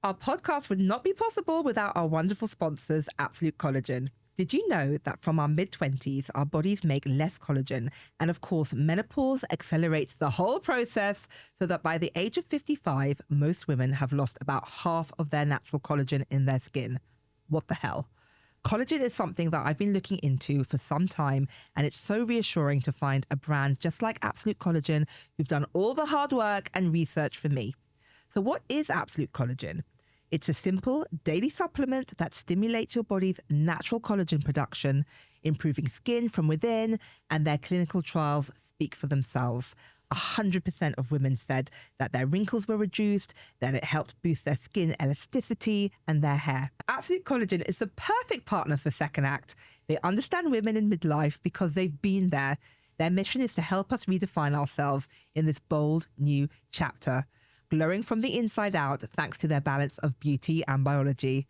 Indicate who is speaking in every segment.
Speaker 1: Our podcast would not be possible without our wonderful sponsors, Absolute Collagen. Did you know that from our mid-20s, our bodies make less collagen? And of course, menopause accelerates the whole process so that by the age of 55, most women have lost about half of their natural collagen in their skin. What the hell? Collagen is something that I've been looking into for some time, and it's so reassuring to find a brand just like Absolute Collagen who've done all the hard work and research for me. So what is Absolute Collagen? It's a simple daily supplement that stimulates your body's natural collagen production, improving skin from within, and their clinical trials speak for themselves. 100% of women said that their wrinkles were reduced, that it helped boost their skin elasticity and their hair. Absolute Collagen is the perfect partner for Second Act. They understand women in midlife because they've been there. Their mission is to help us redefine ourselves in this bold new chapter, glowing from the inside out thanks to their balance of beauty and biology.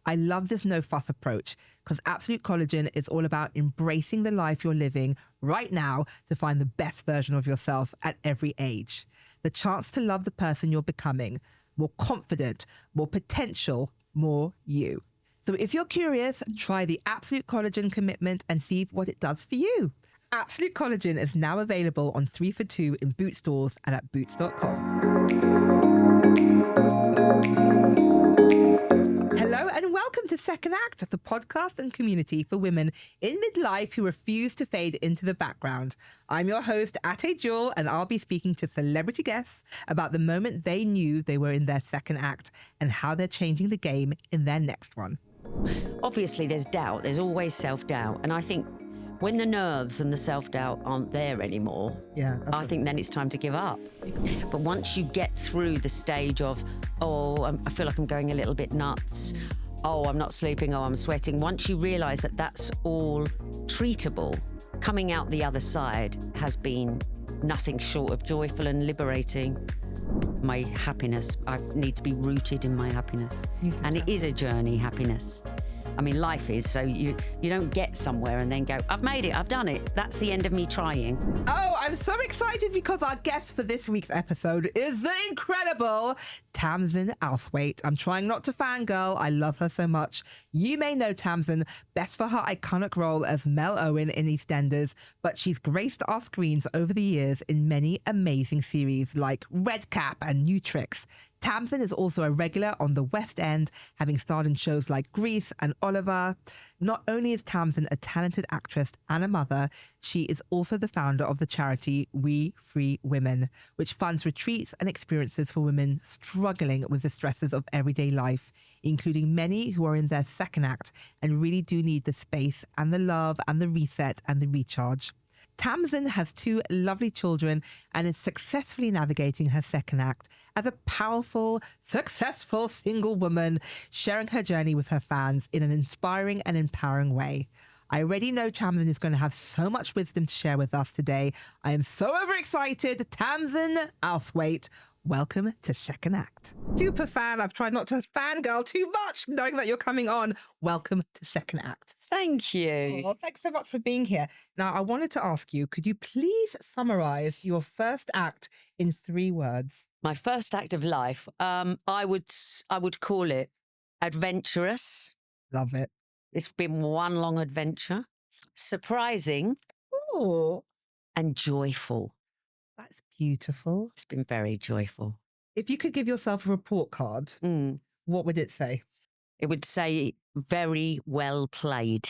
Speaker 1: I love this no-fuss approach because Absolute Collagen is all about embracing the life you're living right now to find the best version of yourself at every age. The chance to love the person you're becoming, more confident, more potential, more you. So if you're curious, try the Absolute Collagen commitment and see what it does for you. Absolute Collagen is now available on 3 for 2 in Boots stores and at boots.com. Hello and welcome to Second Act, the podcast and community for women in midlife who refuse to fade into the background. I'm your host, Ateh Jewel, and I'll be speaking to celebrity guests about the moment they knew they were in their second act and how they're changing the game in their next one.
Speaker 2: Obviously, there's doubt. There's always self-doubt. And I think when the nerves and the self-doubt aren't there anymore, I think then it's time to give up. But once you get through the stage of, I feel like I'm going a little bit nuts, I'm not sleeping, I'm sweating, once you realise that that's all treatable, coming out the other side has been nothing short of joyful and liberating. My happiness, I need to be rooted in my happiness. And it is a journey, happiness. I mean, life is, so you don't get somewhere and then go, I've made it, I've done it. That's the end of me trying.
Speaker 1: Oh, I'm so excited because our guest for this week's episode is the incredible Tamzin Outhwaite. I'm trying not to fangirl. I love her so much. You may know Tamzin best for her iconic role as Mel Owen in EastEnders, but she's graced our screens over the years in many amazing series like Red Cap and New Tricks. Tamzin is also a regular on the West End, having starred in shows like Grease and Oliver. Not only is Tamzin a talented actress and a mother, she is also the founder of the charity We Free Women, which funds retreats and experiences for women struggling with the stresses of everyday life, including many who are in their second act and really do need the space and the love and the reset and the recharge. Tamzin has 2 lovely children and is successfully navigating her second act as a powerful, successful single woman, sharing her journey with her fans in an inspiring and empowering way. I already know Tamzin is going to have so much wisdom to share with us today. I am so overexcited. Tamzin Outhwaite, welcome to Second Act. Super fan. I've tried not to fangirl too much, knowing that you're coming on. Welcome to Second Act.
Speaker 2: Thank you.
Speaker 1: Oh, thanks so much for being here. Now, I wanted to ask you, could you please summarize your first act in 3 words?
Speaker 2: My first act of life, I would call it adventurous.
Speaker 1: Love it.
Speaker 2: It's been one long adventure. Surprising.
Speaker 1: Oh,
Speaker 2: and joyful.
Speaker 1: that's beautiful.
Speaker 2: It's been very joyful.
Speaker 1: If you could give yourself a report card, what would it say?
Speaker 2: It would say, very well played.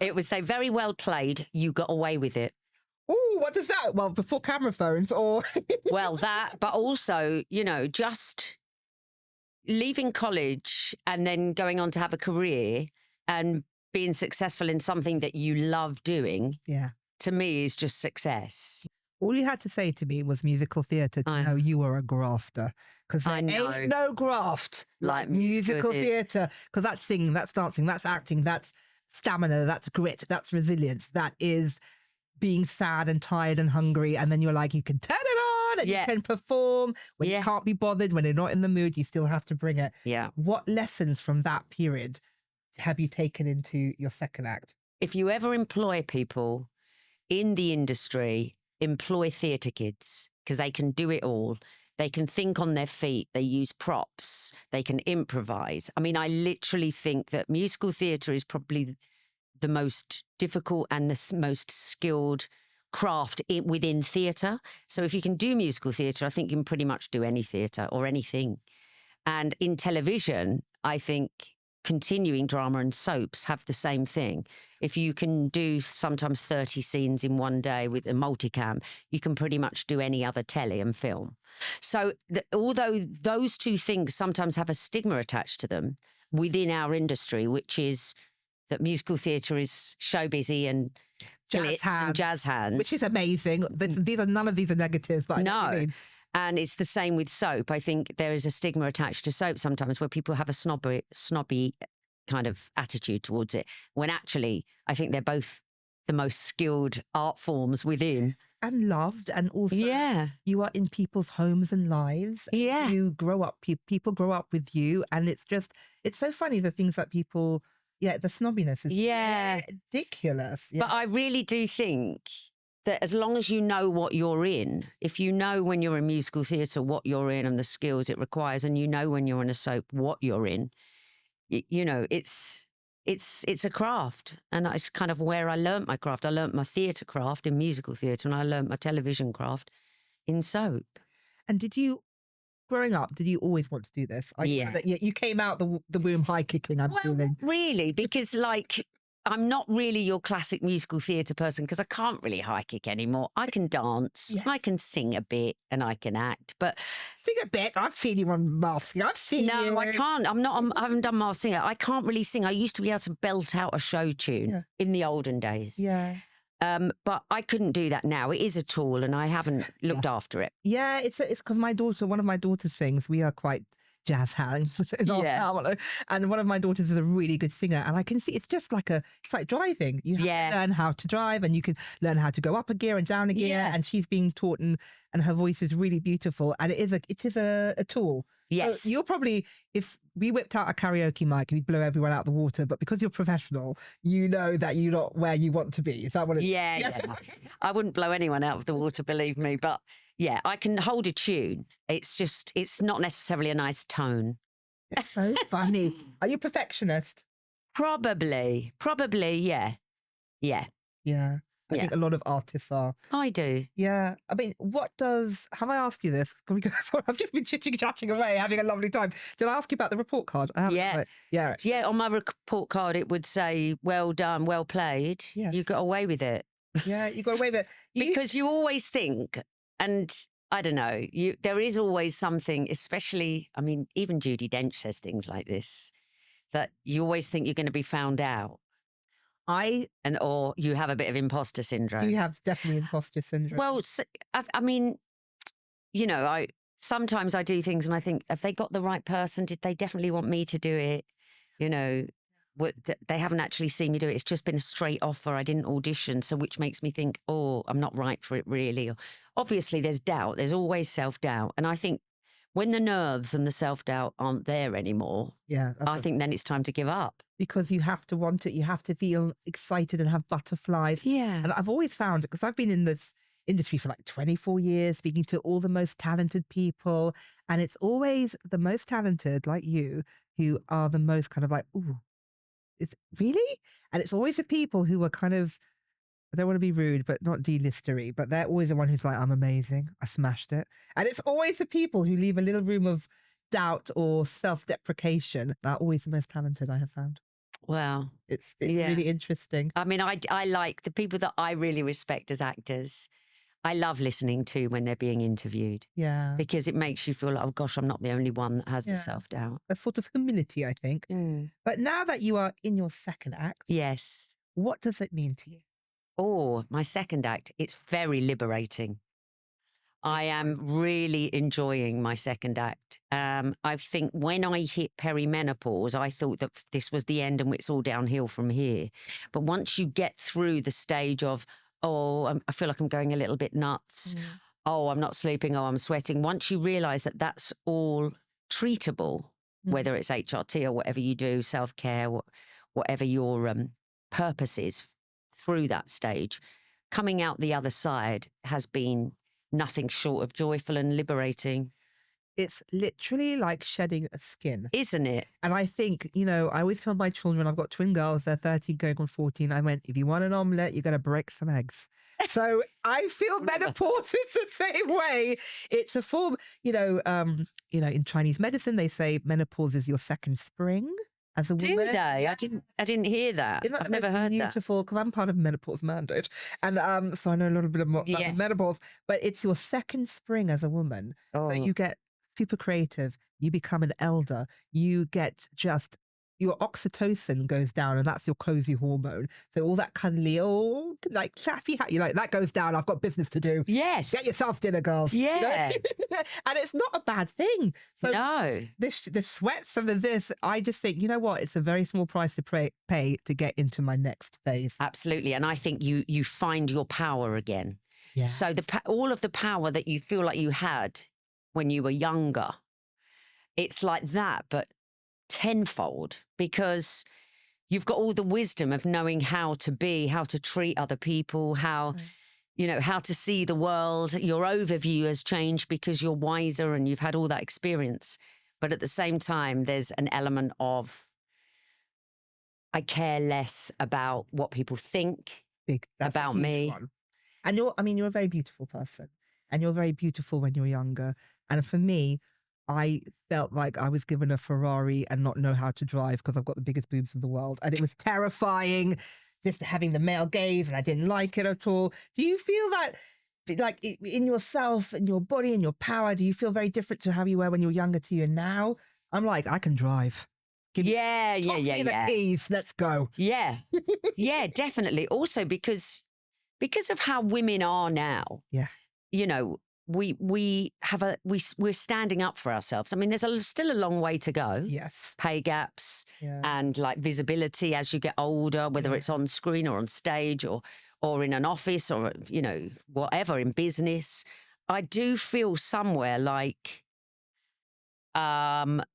Speaker 2: It would say, very well played. You got away with it.
Speaker 1: Oh, what does that? Well, before camera phones or...
Speaker 2: Well, that, but also, just leaving college and then going on to have a career and being successful in something that you love doing, to me is just success.
Speaker 1: All you had to say to me was musical theatre to know you were a grafter. Because there ain't no graft like musical theatre. Because that's singing, that's dancing, that's acting, that's stamina, that's grit, that's resilience. That is being sad and tired and hungry. And then you're like, you can turn it on and you can perform. When you can't be bothered, when you're not in the mood, you still have to bring it.
Speaker 2: Yeah.
Speaker 1: What lessons from that period have you taken into your second act?
Speaker 2: If you ever employ people in the industry, employ theatre kids because they can do it all. They can think on their feet. They use props. They can improvise. I mean, I literally think that musical theatre is probably the most difficult and the most skilled craft within theatre. So if you can do musical theatre, I think you can pretty much do any theatre or anything. And in television, I think continuing drama and soaps have the same thing. If you can do sometimes 30 scenes in one day with a multicam, you can pretty much do any other telly and film. So although those two things sometimes have a stigma attached to them within our industry, which is that musical theatre is show busy and glitz and jazz hands.
Speaker 1: Which is amazing. None of these are negatives. But
Speaker 2: no. And it's the same with soap. I think there is a stigma attached to soap sometimes where people have a snobby kind of attitude towards it, when actually I think they're both the most skilled art forms within.
Speaker 1: And loved, and also you are in people's homes and lives.
Speaker 2: Yeah.
Speaker 1: You grow up, people grow up with you, and it's so funny the things that people, the snobbiness is ridiculous. Yeah.
Speaker 2: But I really do think that as long as you know what you're in, if you know when you're in musical theatre what you're in and the skills it requires, and you know when you're in a soap what you're in, you know, it's a craft. And that's kind of where I learnt my craft. I learnt my theatre craft in musical theatre, and I learnt my television craft in soap.
Speaker 1: And growing up, did you always want to do this? You came out the womb high kicking, I'm feeling.
Speaker 2: Really, because I'm not really your classic musical theatre person, because I can't really high kick anymore. I can dance, I can sing a bit, and I can act. But
Speaker 1: sing a bit. I've seen you on Masked Singer. I've seen you.
Speaker 2: No, I can't. I haven't done Masked Singer. I can't really sing. I used to be able to belt out a show tune in the olden days.
Speaker 1: Yeah.
Speaker 2: But I couldn't do that now. It is a tool, and I haven't looked after it.
Speaker 1: Yeah, it's because one of my daughters sings. We are quite jazz hands in our family, and one of my daughters is a really good singer, and I can see it's like driving. You have to learn how to drive, and you can learn how to go up a gear and down a gear, and she's being taught, and her voice is really beautiful, and it is a tool.
Speaker 2: Yes.
Speaker 1: So you're probably, if we whipped out a karaoke mic, we'd blow everyone out the water, but because you're professional, you know that you're not where you want to be. Is that what it is?
Speaker 2: Yeah. I wouldn't blow anyone out of the water, believe me, but yeah, I can hold a tune. It's not necessarily a nice tone.
Speaker 1: It's so funny. Are you a perfectionist?
Speaker 2: Probably, yeah. Yeah.
Speaker 1: Yeah. I think a lot of artists are.
Speaker 2: I do.
Speaker 1: Yeah. I mean, have I asked you this? Sorry, I've just been chitting away, having a lovely time. Did I ask you about the report card? I haven't. Yeah.
Speaker 2: Yeah, on my report card, it would say, well done, well played.
Speaker 1: Yes.
Speaker 2: You got away with it.
Speaker 1: Yeah, you got away with it.
Speaker 2: Because you always think, and I don't know, there is always something, especially, I mean, even Judi Dench says things like this, that you always think you're going to be found out. Or you have a bit of imposter syndrome.
Speaker 1: You have definitely imposter syndrome.
Speaker 2: Well, I mean, you know, sometimes I do things and I think, have they got the right person? Did they definitely want me to do it? You know, they haven't actually seen me do it. It's just been a straight offer. I didn't audition. So which makes me think, oh, I'm not right for it really. Obviously, there's doubt. There's always self-doubt. And I think when the nerves and the self-doubt aren't there anymore, I think then it's time to give up.
Speaker 1: Because you have to want it. You have to feel excited and have butterflies.
Speaker 2: Yeah.
Speaker 1: And I've always found, because I've been in this industry for like 24 years, speaking to all the most talented people. And it's always the most talented, like you, who are the most kind of like, ooh, it's really? And it's always the people who are kind of, I don't want to be rude, but not D-listery, but they're always the one who's like, I'm amazing. I smashed it. And it's always the people who leave a little room of doubt or self-deprecation that are always the most talented, I have found.
Speaker 2: Wow.
Speaker 1: It's really interesting.
Speaker 2: I mean, I like the people that I really respect as actors. I love listening to when they're being interviewed.
Speaker 1: Yeah.
Speaker 2: Because it makes you feel like, oh gosh, I'm not the only one that has the self-doubt.
Speaker 1: A sort of humility, I think.
Speaker 2: Mm.
Speaker 1: But now that you are in your second act.
Speaker 2: Yes.
Speaker 1: What does it mean to you?
Speaker 2: Oh, my second act, it's very liberating. I am really enjoying my second act. I think when I hit perimenopause, I thought that this was the end and it's all downhill from here. But once you get through the stage of, oh, I feel like I'm going a little bit nuts. Mm. Oh, I'm not sleeping. Oh, I'm sweating. Once you realise that that's all treatable, whether it's HRT or whatever you do, self-care, whatever your purpose is through that stage, coming out the other side has been nothing short of joyful and liberating.
Speaker 1: It's literally like shedding a skin.
Speaker 2: Isn't it?
Speaker 1: And I think, you know, I always tell my children, I've got twin girls, they're 13 going on 14. I went, if you want an omelette, you got to break some eggs. So I feel menopause is the same way. It's a form, in Chinese medicine, they say menopause is your second spring as a woman.
Speaker 2: Do they? I didn't hear that. I've never heard that.
Speaker 1: Beautiful, because I'm part of menopause mandate. And so I know a little bit about menopause, but it's your second spring as a woman.
Speaker 2: Oh.
Speaker 1: So you get super creative, you become an elder, you get just, your oxytocin goes down, and that's your cozy hormone. So all that cuddly, like chaffy hat, that goes down. I've got business to do.
Speaker 2: Yes.
Speaker 1: Get yourself dinner, girls.
Speaker 2: Yeah.
Speaker 1: And it's not a bad thing. So
Speaker 2: no.
Speaker 1: The sweats and this, I just think, you know what? It's a very small price to pay to get into my next phase.
Speaker 2: Absolutely. And I think you find your power again.
Speaker 1: Yeah.
Speaker 2: So all of the power that you feel like you had when you were younger, it's like that, but tenfold, because you've got all the wisdom of knowing how to be, how to treat other people, how to see the world. Your overview has changed because you're wiser and you've had all that experience. But at the same time, there's an element of, I care less about what people think about me.
Speaker 1: One. And you're a very beautiful person, and you're very beautiful when you're younger. And for me, I felt like I was given a Ferrari and not know how to drive because I've got the biggest boobs in the world. And it was terrifying just having the male gaze, and I didn't like it at all. Do you feel that, like, in yourself and your body and your power, do you feel very different to how you were when you were younger to you now? I'm like, I can drive.
Speaker 2: Yeah.
Speaker 1: The keys, let's go.
Speaker 2: Yeah. Yeah, definitely. Also because of how women are now.
Speaker 1: Yeah.
Speaker 2: You know, we're standing up for ourselves. I mean, there's still a long way to go.
Speaker 1: Yes.
Speaker 2: Pay gaps and like visibility as you get older, whether it's on screen or on stage or in an office or, whatever, in business. I do feel somewhere like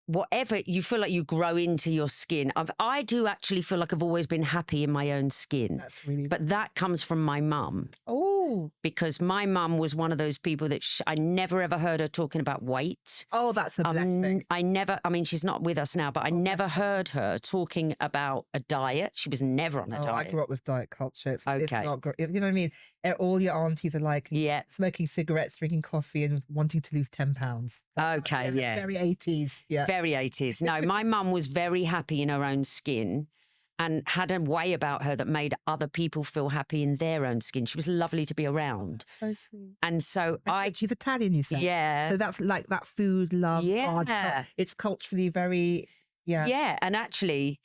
Speaker 2: whatever, you feel like you grow into your skin. I do actually feel like I've always been happy in my own skin.
Speaker 1: That's really
Speaker 2: but that comes from my mum.
Speaker 1: Oh.
Speaker 2: Because my mum was one of those people that I never ever heard her talking about weight.
Speaker 1: Oh, that's a blessing.
Speaker 2: I mean, she's not with us now, but I never heard her talking about a diet. She was never on a diet.
Speaker 1: I grew up with diet culture. It's
Speaker 2: okay.
Speaker 1: Not great. You know what I mean? All your aunties are like smoking cigarettes, drinking coffee, and wanting to lose 10 pounds.
Speaker 2: Okay,
Speaker 1: Very 80s. Yeah.
Speaker 2: Very 80s. No, my mum was very happy in her own skin and had a way about her that made other people feel happy in their own skin. She was lovely to be around.
Speaker 1: So sweet.
Speaker 2: And so
Speaker 1: she's Italian, you said?
Speaker 2: Yeah.
Speaker 1: So that's like that food, love.
Speaker 2: Yeah.
Speaker 1: It's culturally very,
Speaker 2: Yeah, and actually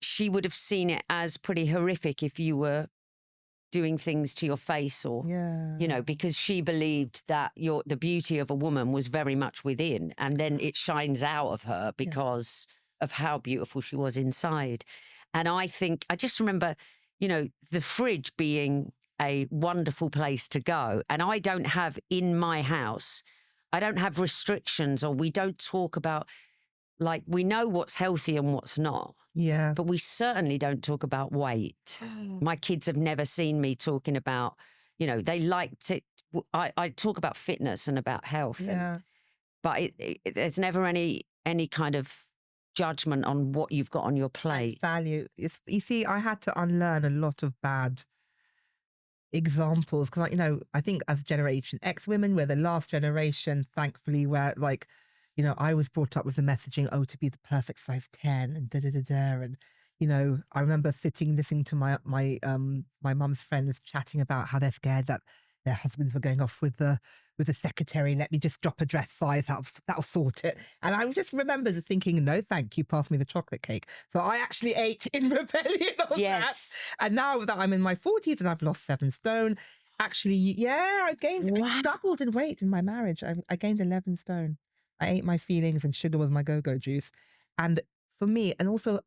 Speaker 2: she would have seen it as pretty horrific if you were doing things to your face or, because she believed that the beauty of a woman was very much within, and then it shines out of her because of how beautiful she was inside. And I just remember, the fridge being a wonderful place to go. And I don't have in my house, I don't have restrictions, or we don't talk about, like, we know what's healthy and what's not.
Speaker 1: Yeah.
Speaker 2: But we certainly don't talk about weight. My kids have never seen me talking about, they like to, I talk about fitness and about health.
Speaker 1: Yeah.
Speaker 2: But there's never any kind of judgment on what you've got on your plate.
Speaker 1: Value. You see, I had to unlearn a lot of bad examples because, I think as Generation X women, we're the last generation, thankfully, where I was brought up with the messaging, to be the perfect size 10 and da-da-da-da. And, I remember listening to my mum's friends chatting about how they're scared that their husbands were going off with the secretary. Let me just drop a dress size. That'll sort it. And I just remember just thinking, no, thank you. Pass me the chocolate cake. So I actually ate in rebellion on that. And now that I'm in my 40s and I've lost 7 stone, actually, I doubled in weight in my marriage. I gained 11 stone. I ate my feelings and sugar was my go-go juice. And for me, and also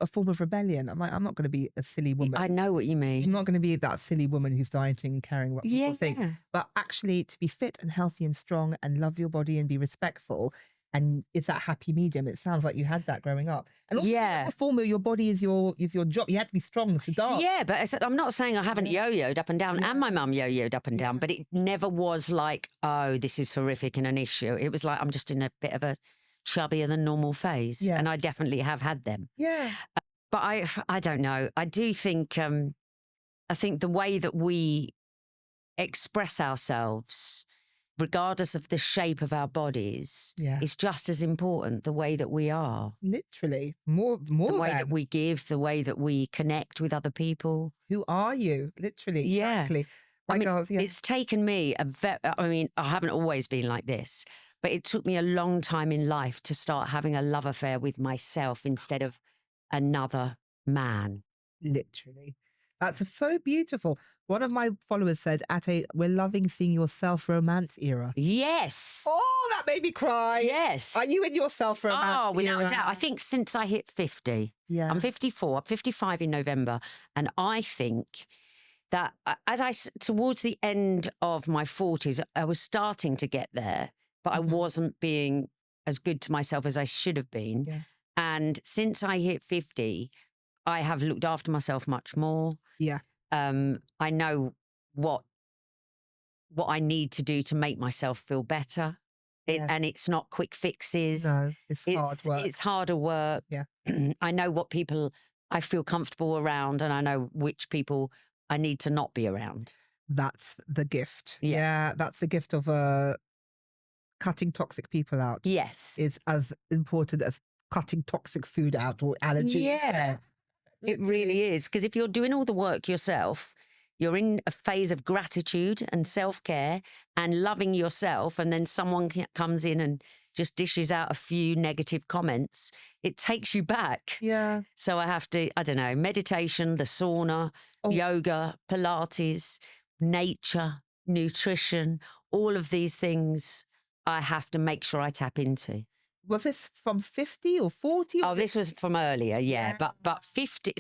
Speaker 1: a form of rebellion. I'm like, I'm not going to be a silly woman.
Speaker 2: I know what you mean.
Speaker 1: I'm not going to be that silly woman who's dieting and caring what people think. But actually to be fit and healthy and strong and love your body and be respectful And it's that happy medium. It sounds like you had that growing up. And also, performer, your body is your job. You had to be strong to dance.
Speaker 2: Yeah, but I'm not saying I haven't yo-yoed up and down, and my mum yo-yoed up and down, but it never was like, oh, this is horrific and an issue. It was like, I'm just in a bit of a chubbier than normal phase. Yeah. And I definitely have had them.
Speaker 1: Yeah.
Speaker 2: But I don't know. I do think, I think the way that we express ourselves, regardless of the shape of our bodies, is just as important. The way that we are,
Speaker 1: literally, more the
Speaker 2: way that we give, the way that we connect with other people.
Speaker 1: Who are you? Literally, exactly.
Speaker 2: I mean, it's taken me I mean, I haven't always been like this, but it took me a long time in life to start having a love affair with myself instead of another man.
Speaker 1: Literally. That's so beautiful. One of my followers said, Ateh, we're loving seeing your self-romance era.
Speaker 2: Yes.
Speaker 1: Oh, that made me cry.
Speaker 2: Yes.
Speaker 1: Are you in your self-romance era?
Speaker 2: Oh, without a doubt. I think since I hit 50, I'm 54, I'm 55 in November, and I think that towards the end of my 40s, I was starting to get there, but I wasn't being as good to myself as I should have been. Yeah. And since I hit 50, I have looked after myself much more.
Speaker 1: Yeah.
Speaker 2: I know what I need to do to make myself feel better. And it's not quick fixes.
Speaker 1: No, it's hard work.
Speaker 2: It's harder work.
Speaker 1: Yeah.
Speaker 2: I know what people I feel comfortable around, and I know which people I need to not be around.
Speaker 1: That's the gift. Yeah, that's the gift of cutting toxic people out.
Speaker 2: Yes.
Speaker 1: Is as important as cutting toxic food out or allergies.
Speaker 2: Yeah. It really is. Because if you're doing all the work yourself, you're in a phase of gratitude and self-care and loving yourself, and then someone comes in and just dishes out a few negative comments, it takes you back.
Speaker 1: Yeah.
Speaker 2: So I have to, I don't know, meditation, the sauna, yoga, Pilates, nature, nutrition, all of these things I have to make sure I tap into.
Speaker 1: Was this from 50 or 40?
Speaker 2: Oh, this was from earlier, yeah. But 50,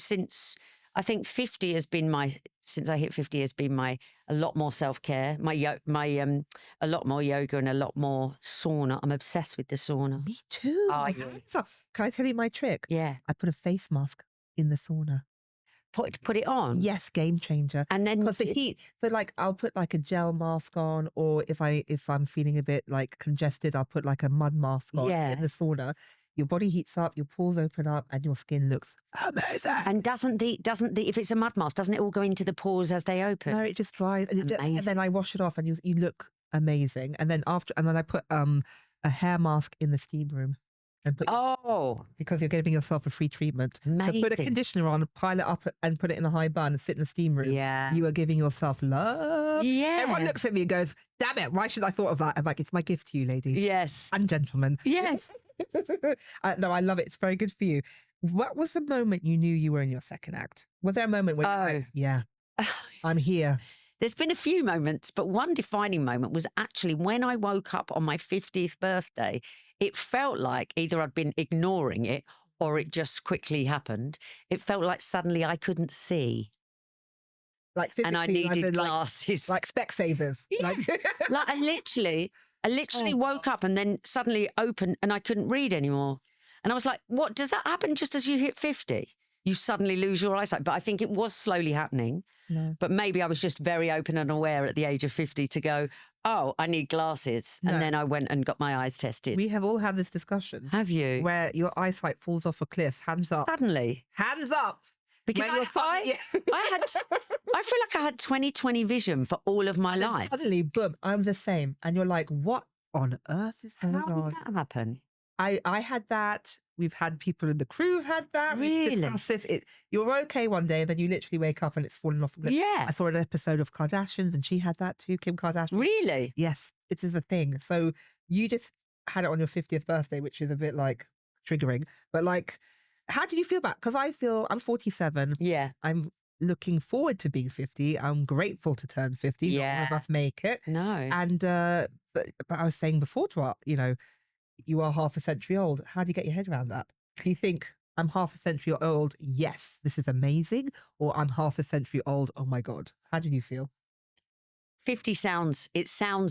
Speaker 2: I think 50 has been since I hit 50 has been a lot more self-care, a lot more yoga and a lot more sauna. I'm obsessed with the sauna.
Speaker 1: Me too.
Speaker 2: Oh, yeah.
Speaker 1: Can I tell you my trick?
Speaker 2: Yeah.
Speaker 1: I put a face mask in the sauna.
Speaker 2: Put it on?
Speaker 1: Yes, game changer.
Speaker 2: And then
Speaker 1: because the heat, so like I'll put like a gel mask on, or if I'm feeling a bit like congested, I'll put like a mud mask on in the sauna. Your body heats up, your pores open up, and your skin looks amazing.
Speaker 2: And doesn't the if it's a mud mask, doesn't it all go into the pores as they open?
Speaker 1: No, it just dries, and then I wash it off, and you look amazing. And then I put a hair mask in the steam room. And because you're giving yourself a free treatment.
Speaker 2: Amazing.
Speaker 1: So put a conditioner on, pile it up, and put it in a high bun and sit in the steam room.
Speaker 2: Yeah.
Speaker 1: You are giving yourself love.
Speaker 2: Yeah.
Speaker 1: Everyone looks at me and goes, damn it, why should I thought of that? I'm like, it's my gift to you, ladies.
Speaker 2: Yes.
Speaker 1: And gentlemen.
Speaker 2: Yes.
Speaker 1: No, I love it. It's very good for you. What was the moment you knew you were in your second act? Was there a moment when you were like, yeah, I'm here?
Speaker 2: There's been a few moments, but one defining moment was actually when I woke up on my 50th birthday. It felt like either I'd been ignoring it or it just quickly happened. It felt like suddenly I couldn't see.
Speaker 1: Like physically,
Speaker 2: and I needed glasses.
Speaker 1: Like Specsavers.
Speaker 2: Yeah. Like I literally woke up and then suddenly it opened and I couldn't read anymore. And I was like, what, does that happen just as you hit 50? You suddenly lose your eyesight. But I think it was slowly happening. No. But maybe I was just very open and aware at the age of 50 to go, oh, I need glasses. And then I went and got my eyes tested.
Speaker 1: We have all had this discussion.
Speaker 2: Have you?
Speaker 1: Where your eyesight falls off a cliff, hands up.
Speaker 2: Suddenly.
Speaker 1: Hands up.
Speaker 2: Because I feel like I had 20/20 vision for all of my life.
Speaker 1: Suddenly, boom, I'm the same. And you're like, what on earth is going on?
Speaker 2: How did that happen?
Speaker 1: I had that. We've had people in the crew who've had that.
Speaker 2: Really?
Speaker 1: You're okay one day and then you literally wake up and it's fallen off.
Speaker 2: Yeah.
Speaker 1: I saw an episode of Kardashians and she had that too, Kim Kardashian.
Speaker 2: Really?
Speaker 1: Yes, it is a thing. So you just had it on your 50th birthday, which is a bit like triggering. But like, how did you feel about it? Because I'm 47.
Speaker 2: Yeah.
Speaker 1: I'm looking forward to being 50. I'm grateful to turn 50.
Speaker 2: Yeah.
Speaker 1: None of us make it.
Speaker 2: No.
Speaker 1: And, but I was saying before to our, you are half a century old. How do you get your head around that? Do you think I'm half a century old? Yes, this is amazing. Or I'm half a century old. Oh my God. How did you feel?
Speaker 2: 50 sounds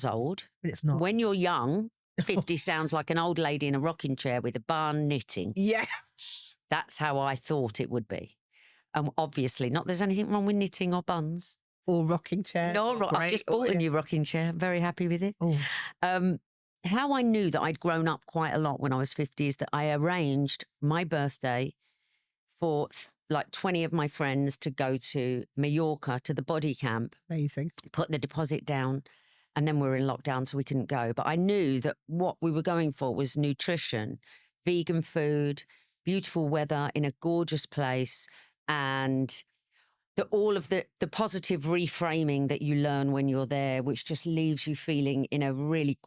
Speaker 2: old.
Speaker 1: But it's not.
Speaker 2: When you're young, 50 sounds like an old lady in a rocking chair with a bun knitting.
Speaker 1: Yes.
Speaker 2: That's how I thought it would be. And obviously, not there's anything wrong with knitting or buns.
Speaker 1: Or rocking chairs.
Speaker 2: No, I've just bought a new rocking chair. I'm very happy with it. How I knew that I'd grown up quite a lot when I was 50 is that I arranged my birthday for like 20 of my friends to go to Mallorca to the body camp.
Speaker 1: Amazing.
Speaker 2: Put the deposit down. And then we were in lockdown, so we couldn't go. But I knew that what we were going for was nutrition, vegan food, beautiful weather in a gorgeous place, and all of the positive reframing that you learn when you're there, which just leaves you feeling in a really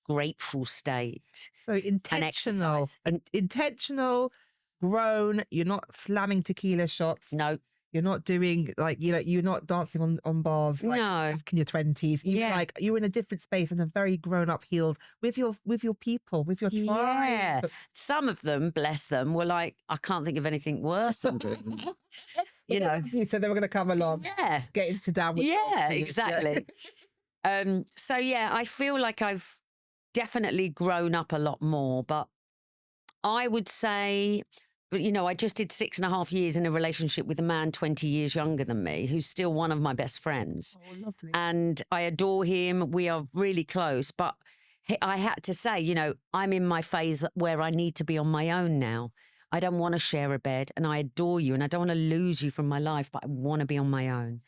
Speaker 2: grateful state.
Speaker 1: So intentional, grown. You're not slamming tequila shots.
Speaker 2: No.
Speaker 1: You're not doing you're not dancing on bars like back in your 20s. You're in a different space and a very grown up, healed with your people, with your tribe.
Speaker 2: Yeah. Some of them, bless them, were like, I can't think of anything worse than doing that.
Speaker 1: You said they were going to come along.
Speaker 2: Yeah.
Speaker 1: Get into down with
Speaker 2: exactly. I feel like I've definitely grown up a lot more, but I would say, I just did 6.5 years in a relationship with a man 20 years younger than me, who's still one of my best friends.
Speaker 1: Oh, lovely.
Speaker 2: And I adore him. We are really close. But I had to say, I'm in my phase where I need to be on my own now. I don't want to share a bed, and I adore you, and I don't want to lose you from my life, but I want to be on my own.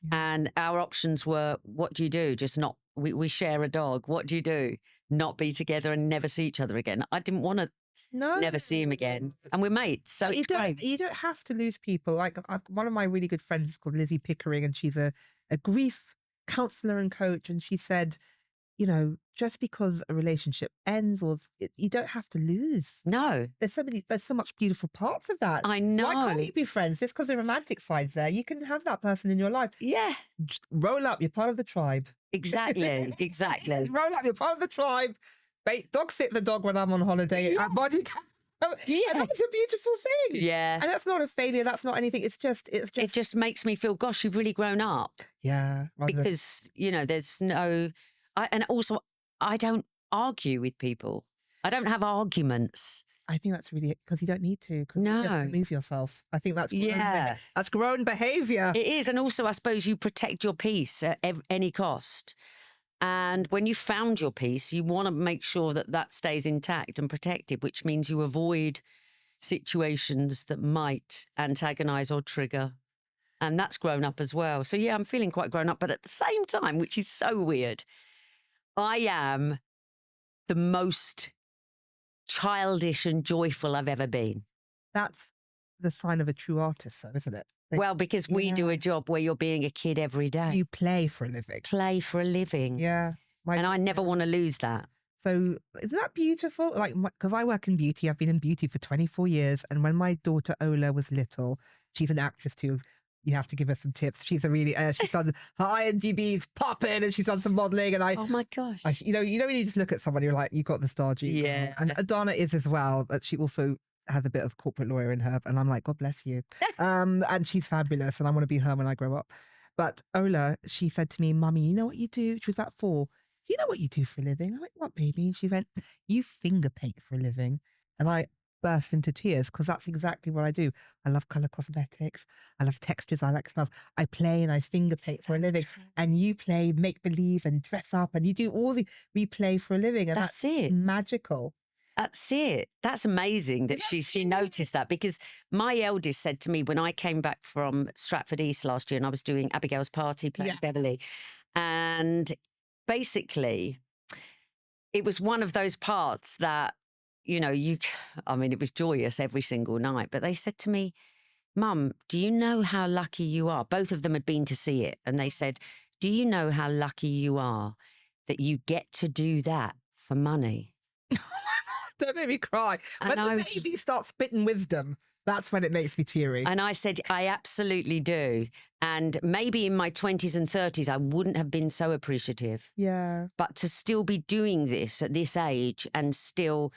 Speaker 2: Yeah. And our options were, what do you do? Just not, we share a dog. What do you do? Not be together and never see each other again. I didn't want to.
Speaker 1: No,
Speaker 2: never see him again, and we're mates. So
Speaker 1: you don't have to lose people. Like one of my really good friends is called Lizzie Pickering, and she's a grief counselor and coach. And she said, just because a relationship ends, you don't have to lose.
Speaker 2: No,
Speaker 1: there's so much beautiful parts of that.
Speaker 2: I know.
Speaker 1: Why can't you be friends? Just because the romantic side's there, you can have that person in your life.
Speaker 2: Yeah,
Speaker 1: just roll up. You're part of the tribe.
Speaker 2: Exactly.
Speaker 1: Roll up. You're part of the tribe. Dog sit the dog when I'm on holiday at body camp. Yeah, that's a beautiful thing.
Speaker 2: Yeah,
Speaker 1: and that's not a failure. That's not anything. It
Speaker 2: just makes me feel, gosh, you've really grown up.
Speaker 1: Yeah,
Speaker 2: because there's no, and also I don't argue with people. I don't have arguments.
Speaker 1: I think that's really because you don't need to.
Speaker 2: No,
Speaker 1: you just remove yourself. I think that's that's grown behaviour.
Speaker 2: It is, and also I suppose you protect your peace at any cost. And when you found your peace, you want to make sure that stays intact and protected, which means you avoid situations that might antagonize or trigger. And that's grown up as well. So, yeah, I'm feeling quite grown up. But at the same time, which is so weird, I am the most childish and joyful I've ever been.
Speaker 1: That's the sign of a true artist, though, isn't it?
Speaker 2: Well, because we do a job where you're being a kid every day.
Speaker 1: You play for a living.
Speaker 2: Play for a living.
Speaker 1: Yeah.
Speaker 2: And I never want to lose that.
Speaker 1: So isn't that beautiful? Like, because I work in beauty. I've been in beauty for 24 years. And when my daughter Ola was little, she's an actress too. You have to give her some tips. She's a really, she's done her IMDb's popping and she's done some modelling. And
Speaker 2: oh my gosh.
Speaker 1: When you just look at someone, you're like, you've got the star gene.
Speaker 2: Yeah.
Speaker 1: And Adana is as well, but she also has a bit of corporate lawyer in her, and I'm like, God bless you. And she's fabulous, and I want to be her when I grow up. But Ola, she said to me, Mummy, you know what you do? She was about 4. You know what you do for a living? I'm like, what, baby? And she went, you finger paint for a living. And I burst into tears because that's exactly what I do. I love colour cosmetics. I love textures. I like smells. I play and I finger paint for a living. And you play make believe and dress up, and you do we play for a living. And that's
Speaker 2: it.
Speaker 1: Magical.
Speaker 2: That's it. That's amazing that she noticed that, because my eldest said to me when I came back from Stratford East last year and I was doing Abigail's Party, playing Beverly, and basically it was one of those parts that, it was joyous every single night, but they said to me, Mum, do you know how lucky you are? Both of them had been to see it, and they said, do you know how lucky you are that you get to do that for money?
Speaker 1: Don't make me cry. When the baby starts spitting wisdom, that's when it makes me teary.
Speaker 2: And I said, I absolutely do. And maybe in my 20s and 30s, I wouldn't have been so appreciative.
Speaker 1: Yeah.
Speaker 2: But to still be doing this at this age and still,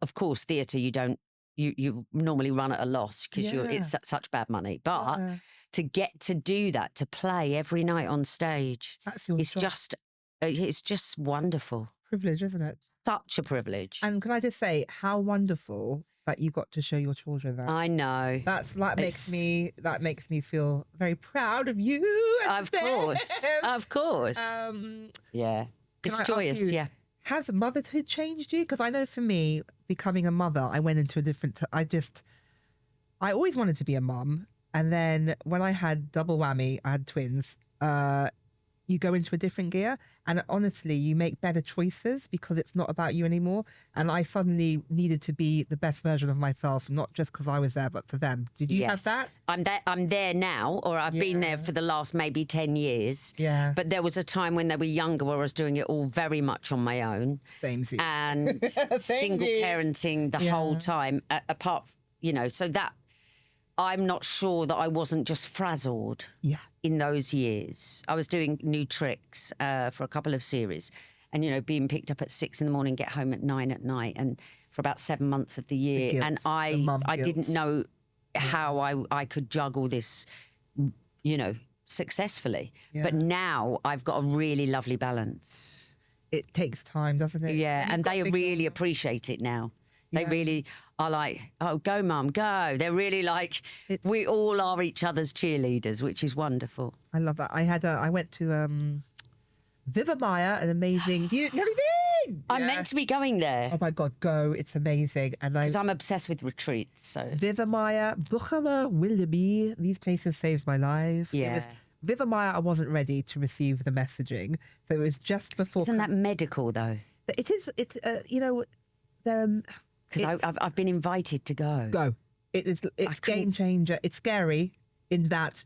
Speaker 2: of course, theatre, you normally run at a loss because it's such bad money. But to get to do that, to play every night on stage, it's just wonderful.
Speaker 1: Privilege, isn't it?
Speaker 2: Such a privilege.
Speaker 1: And can I just say how wonderful that you got to show your children that.
Speaker 2: I know.
Speaker 1: That makes me feel very proud of you.
Speaker 2: Of course. Of course. Yeah. It's joyous, yeah.
Speaker 1: Has motherhood changed you? Because I know for me, becoming a mother, I went into a different... I always wanted to be a mum. And then when I had double whammy, I had twins, you go into a different gear. And honestly, you make better choices because it's not about you anymore. And I suddenly needed to be the best version of myself, not just because I was there, but for them. Did you have that?
Speaker 2: I'm there now, or I've been there for the last maybe 10 years.
Speaker 1: Yeah.
Speaker 2: But there was a time when they were younger where I was doing it all very much on my own.
Speaker 1: Same.
Speaker 2: And single parenting the whole time, apart, so that I'm not sure that I wasn't just frazzled in those years. I was doing new tricks for a couple of series and, being picked up at 6 a.m, get home at 9 p.m, and for about 7 months of the year.
Speaker 1: Guilt,
Speaker 2: and I didn't know how I could juggle this, successfully. Yeah. But now I've got a really lovely balance.
Speaker 1: It takes time, doesn't it?
Speaker 2: Yeah, and they really appreciate it now. They really are like, oh, go, Mum, go. They're really like, we all are each other's cheerleaders, which is wonderful.
Speaker 1: I love that. I went to Viva Maya, an amazing... Have you been?
Speaker 2: I'm meant to be going there.
Speaker 1: Oh, my God, go. It's amazing.
Speaker 2: Because I'm obsessed with retreats, so...
Speaker 1: Viva Maya, Buchama, Willoughby, these places saved my life.
Speaker 2: Yeah.
Speaker 1: Viva Maya, I wasn't ready to receive the messaging. So it was just before...
Speaker 2: Isn't that medical, though?
Speaker 1: It is. It's, they're...
Speaker 2: Because I've been invited to go.
Speaker 1: Go. It's game changer. It's scary in that,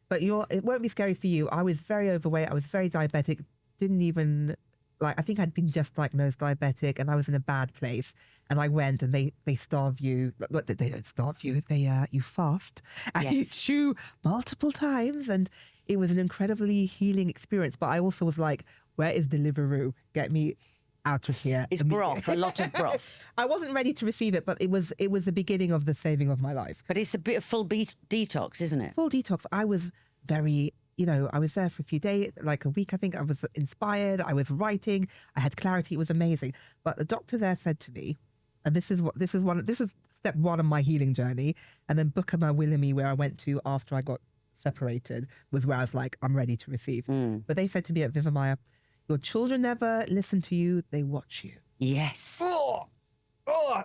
Speaker 1: but it won't be scary for you. I was very overweight. I was very diabetic. Didn't even, I think I'd been just diagnosed diabetic and I was in a bad place. And I went and they starve you. They don't starve you. You fast and you chew multiple times. And it was an incredibly healing experience. But I also was like, where is Deliveroo? Get me out of here.
Speaker 2: It's broth, a lot of broth.
Speaker 1: I wasn't ready to receive it, but it was the beginning of the saving of my life.
Speaker 2: But it's a bit of full detox, isn't it?
Speaker 1: Full detox. I was very, I was there for a few days, like a week, I think. I was inspired. I was writing. I had clarity. It was amazing. But the doctor there said to me, and this is step one of my healing journey. And then Buchama Willoughby, where I went to after I got separated, was where I was like, I'm ready to receive. But they said to me at Viva Maya, your children never listen to you, they watch you.
Speaker 2: Yes.
Speaker 1: Oh,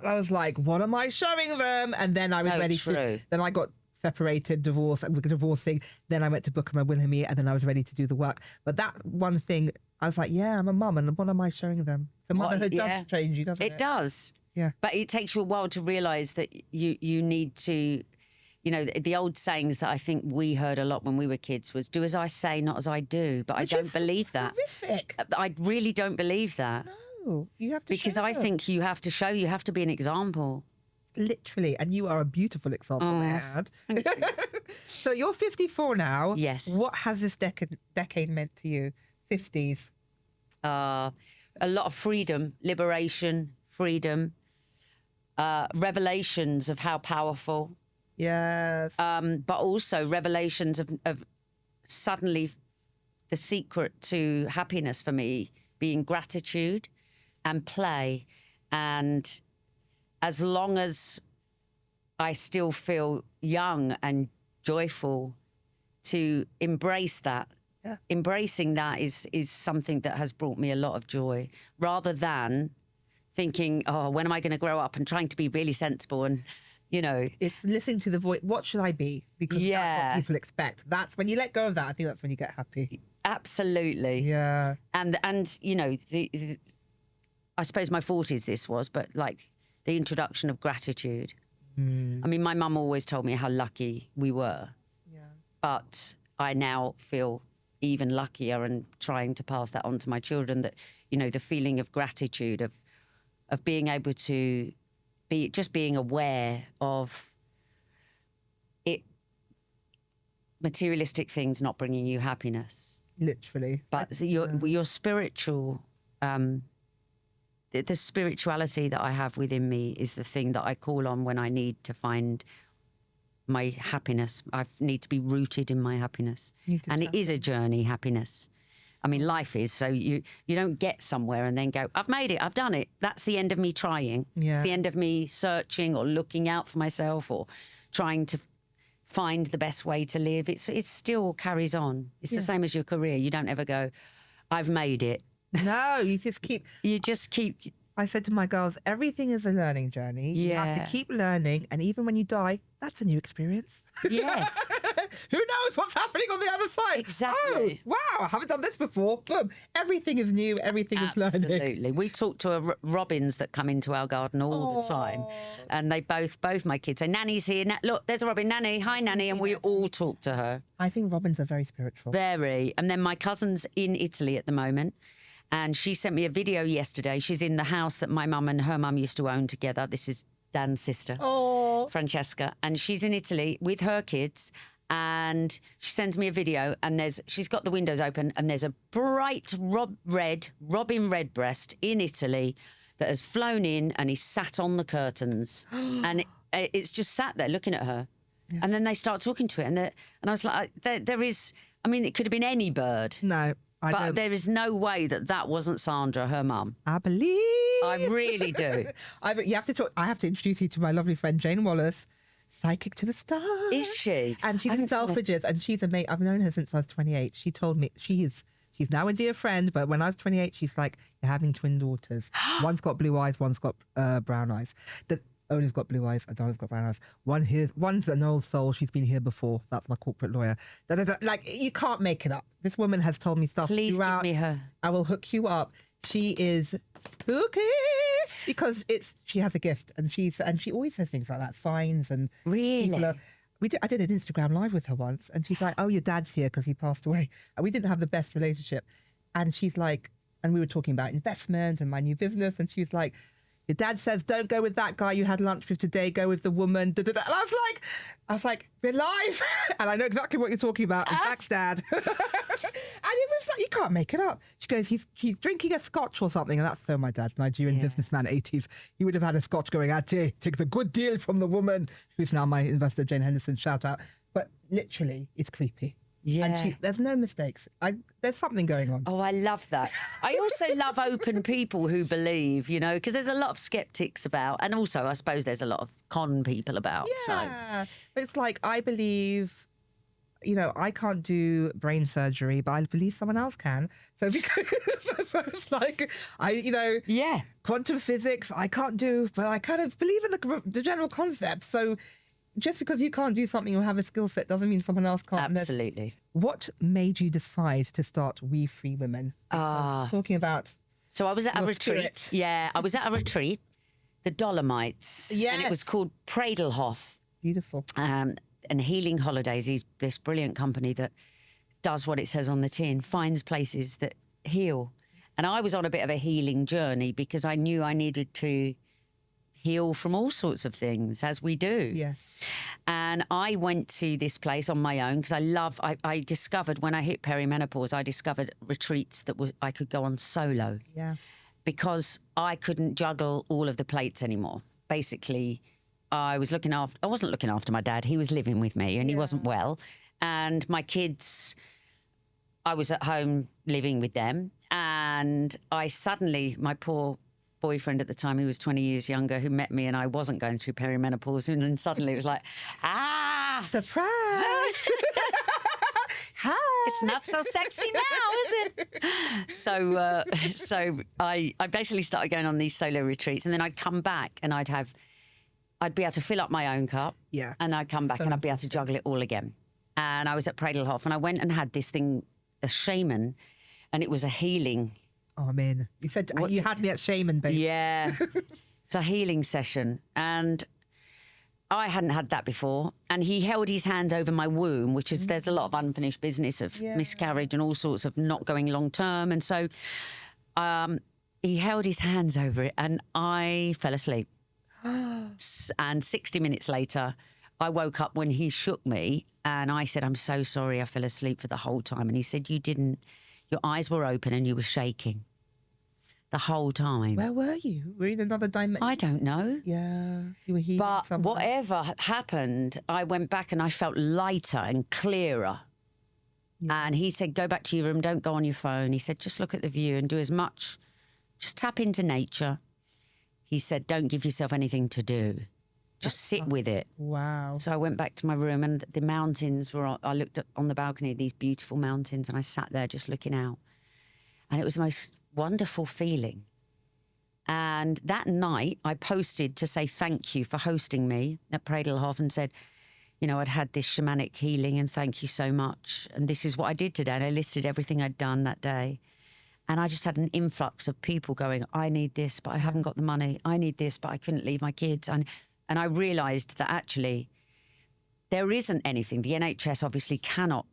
Speaker 1: I was like, what am I showing them? And then I was ready to. Then I got separated, divorcing. Then I went to Buchama Willoughby, and then I was ready to do the work. But that one thing, I was like, yeah, I'm a mum, and what am I showing them? So motherhood does change you, doesn't it?
Speaker 2: It does.
Speaker 1: Yeah.
Speaker 2: But it takes you a while to realise that you need to... the old sayings that I think we heard a lot when we were kids was, do as I say, not as I do. But I don't believe that.
Speaker 1: Horrific.
Speaker 2: I really don't believe that.
Speaker 1: No, you have to
Speaker 2: Because I think you have to show, you have to be an example.
Speaker 1: Literally. And you are a beautiful example, Ed. So you're 54 now.
Speaker 2: Yes.
Speaker 1: What has this decade meant to you? 50s.
Speaker 2: A lot of freedom, liberation, freedom, revelations of how powerful...
Speaker 1: Yes.
Speaker 2: But also revelations of suddenly the secret to happiness for me being gratitude and play. And as long as I still feel young and joyful, to embrace that. Yeah. Embracing that is something that has brought me a lot of joy, rather than thinking, oh, when am I going to grow up, and trying to be really sensible and...
Speaker 1: It's listening to the voice. What should I be? Because that's what people expect. That's when you let go of that. I think that's when you get happy.
Speaker 2: Absolutely.
Speaker 1: Yeah.
Speaker 2: And I suppose my 40s this was, but like the introduction of gratitude. I mean, my mum always told me how lucky we were. Yeah. But I now feel even luckier, and trying to pass that on to my children, that, the feeling of gratitude, of being able to being aware of it, materialistic things not bringing you happiness.
Speaker 1: Literally.
Speaker 2: But your spiritual, the spirituality that I have within me is the thing that I call on when I need to find my happiness. I need to be rooted in my happiness. And it is a journey, happiness. I mean, life is, so you don't get somewhere and then go, I've made it, I've done it. That's the end of me trying.
Speaker 1: Yeah.
Speaker 2: It's the end of me searching or looking out for myself or trying to find the best way to live. It still carries on. It's the same as your career. You don't ever go, I've made it.
Speaker 1: No, you just keep...
Speaker 2: You just keep...
Speaker 1: I said to my girls, everything is a learning journey.
Speaker 2: Yeah.
Speaker 1: You have to keep learning. And even when you die, that's a new experience.
Speaker 2: Yes.
Speaker 1: Who knows what's happening on the other side?
Speaker 2: Exactly.
Speaker 1: Oh, wow, I haven't done this before. Boom. Everything is new. Everything is learning.
Speaker 2: Absolutely. We talk to robins that come into our garden all the time. And they both my kids say, Nanny's here. Look, there's a robin. Nanny. Hi, Nanny. And we all talk to her.
Speaker 1: I think robins are very spiritual.
Speaker 2: Very. And then my cousin's in Italy at the moment. And she sent me a video yesterday. She's in the house that my mum and her mum used to own together. This is Dan's sister, Francesca. And she's in Italy with her kids. And she sends me a video and she's got the windows open and there's a bright robin redbreast in Italy that has flown in and he's sat on the curtains. And it's just sat there looking at her. Yeah. And then they start talking to it. And I was like, there is, I mean, it could have been any bird.
Speaker 1: No.
Speaker 2: But there is no way that wasn't Sandra, her mum.
Speaker 1: I believe.
Speaker 2: I really do.
Speaker 1: I have to introduce you to my lovely friend Jane Wallace, psychic to the stars.
Speaker 2: Is she?
Speaker 1: And she's in Selfridges, and she's a mate. I've known her since I was 28. She told me she's now a dear friend, but when I was 28, she's like, you're having twin daughters. One's got blue eyes, one's got brown eyes. The Owen's got blue eyes, Adana's got brown eyes. One's an old soul. She's been here before. That's my corporate lawyer. Like, you can't make it up. This woman has told me stuff.
Speaker 2: Please give me her.
Speaker 1: I will hook you up. She is spooky because she has a gift, and she always says things like that, signs and
Speaker 2: really.
Speaker 1: I did an Instagram live with her once, and she's like, "Oh, your dad's here because he passed away." And we didn't have the best relationship, and she's like, and we were talking about investment and my new business, and she was like, your dad says, don't go with that guy you had lunch with today, go with the woman. Da, da, da. And I was like, we're live. And I know exactly what you're talking about. And thanks, Dad. And it was like, you can't make it up. She goes, he's drinking a scotch or something. And that's so my dad, Nigerian businessman, 80s. He would have had a scotch going, Ateh, take the good deal from the woman, who's now my investor, Jane Henderson, shout out. But literally, it's creepy.
Speaker 2: Yeah.
Speaker 1: And there's no mistakes. There's something going on.
Speaker 2: Oh, I love that. I also love open people who believe, because there's a lot of skeptics about, and also I suppose there's a lot of con people about.
Speaker 1: Yeah. So. It's like, I believe, I can't do brain surgery, but I believe someone else can. So because so it's like, quantum physics, I can't do, but I kind of believe in the general concept. So just because you can't do something or have a skill set doesn't mean someone else can't.
Speaker 2: Absolutely.
Speaker 1: What made you decide to start We Free Women? Talking about.
Speaker 2: So I was at a retreat.
Speaker 1: Spirit.
Speaker 2: Yeah, I was at a retreat, the Dolomites.
Speaker 1: Yes.
Speaker 2: And it was called Pradelhof.
Speaker 1: Beautiful.
Speaker 2: And Healing Holidays, this brilliant company that does what it says on the tin, finds places that heal. And I was on a bit of a healing journey because I knew I needed to heal from all sorts of things, as we do.
Speaker 1: Yes.
Speaker 2: And I went to this place on my own because I discovered when I hit perimenopause, I discovered retreats that I could go on solo.
Speaker 1: Yeah.
Speaker 2: Because I couldn't juggle all of the plates anymore. Basically, I wasn't looking after my dad. He was living with me and he wasn't well. And my kids, I was at home living with them. And my poor boyfriend at the time, he was 20 years younger, who met me and I wasn't going through perimenopause, and then suddenly it was like,
Speaker 1: surprise. Hi.
Speaker 2: It's not so sexy now, is it? So I basically started going on these solo retreats, and then I'd come back and I'd be able to fill up my own cup.
Speaker 1: Yeah.
Speaker 2: And I'd come back and I'd be able to juggle it all again. And I was at Pradelhof and I went and had this thing, a shaman, and it was a healing.
Speaker 1: Oh, I'm in. You said you had me at shaman, baby.
Speaker 2: Yeah. It's a healing session. And I hadn't had that before. And he held his hand over my womb, which is, there's a lot of unfinished business of miscarriage and all sorts of not going long term. And so he held his hands over it and I fell asleep. And 60 minutes later, I woke up when he shook me and I said, I'm so sorry, I fell asleep for the whole time. And he said, you didn't. Your eyes were open and you were shaking the whole time.
Speaker 1: Where were you? Were you in another dimension?
Speaker 2: I don't know.
Speaker 1: Yeah, you were healing
Speaker 2: But
Speaker 1: somewhere.
Speaker 2: whatever happened, I went back and I felt lighter and clearer. And he said, go back to your room, don't go on your phone. He said, just look at the view and do as much, just tap into nature. He said, don't give yourself anything to do. Just sit with it.
Speaker 1: Wow.
Speaker 2: So I went back to my room and the mountains were, I looked up on the balcony, these beautiful mountains, and I sat there just looking out. And it was the most wonderful feeling. And that night I posted to say thank you for hosting me at Pradelhof and said, you know, I'd had this shamanic healing and thank you so much. And this is what I did today. And I listed everything I'd done that day. And I just had an influx of people going, I need this, but I haven't got the money. I need this, but I couldn't leave my kids. And I realised that actually there isn't anything. The NHS obviously cannot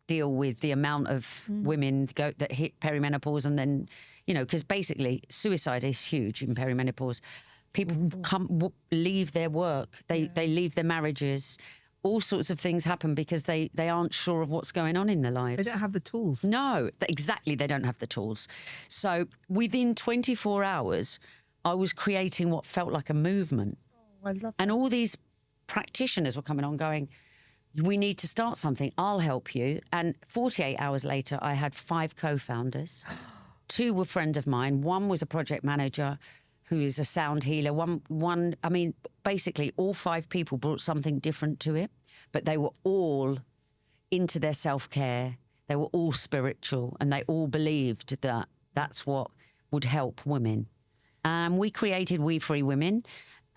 Speaker 2: deal with the amount of women that hit perimenopause and then, you know, because basically suicide is huge in perimenopause. People leave their work, they leave their marriages. All sorts of things happen because they aren't sure of what's going on in their lives.
Speaker 1: They don't have the tools.
Speaker 2: No, exactly, they don't have the tools. So within 24 hours, I was creating what felt like a movement.
Speaker 1: Oh, I love that.
Speaker 2: And all these practitioners were coming on going, we need to start something, I'll help you. And 48 hours later, I had 5 co-founders. 2 were friends of mine. 1 was a project manager who is a sound healer. One, I mean, basically all 5 people brought something different to it, but they were all into their self-care. They were all spiritual and they all believed that that's what would help women. We created We Free Women,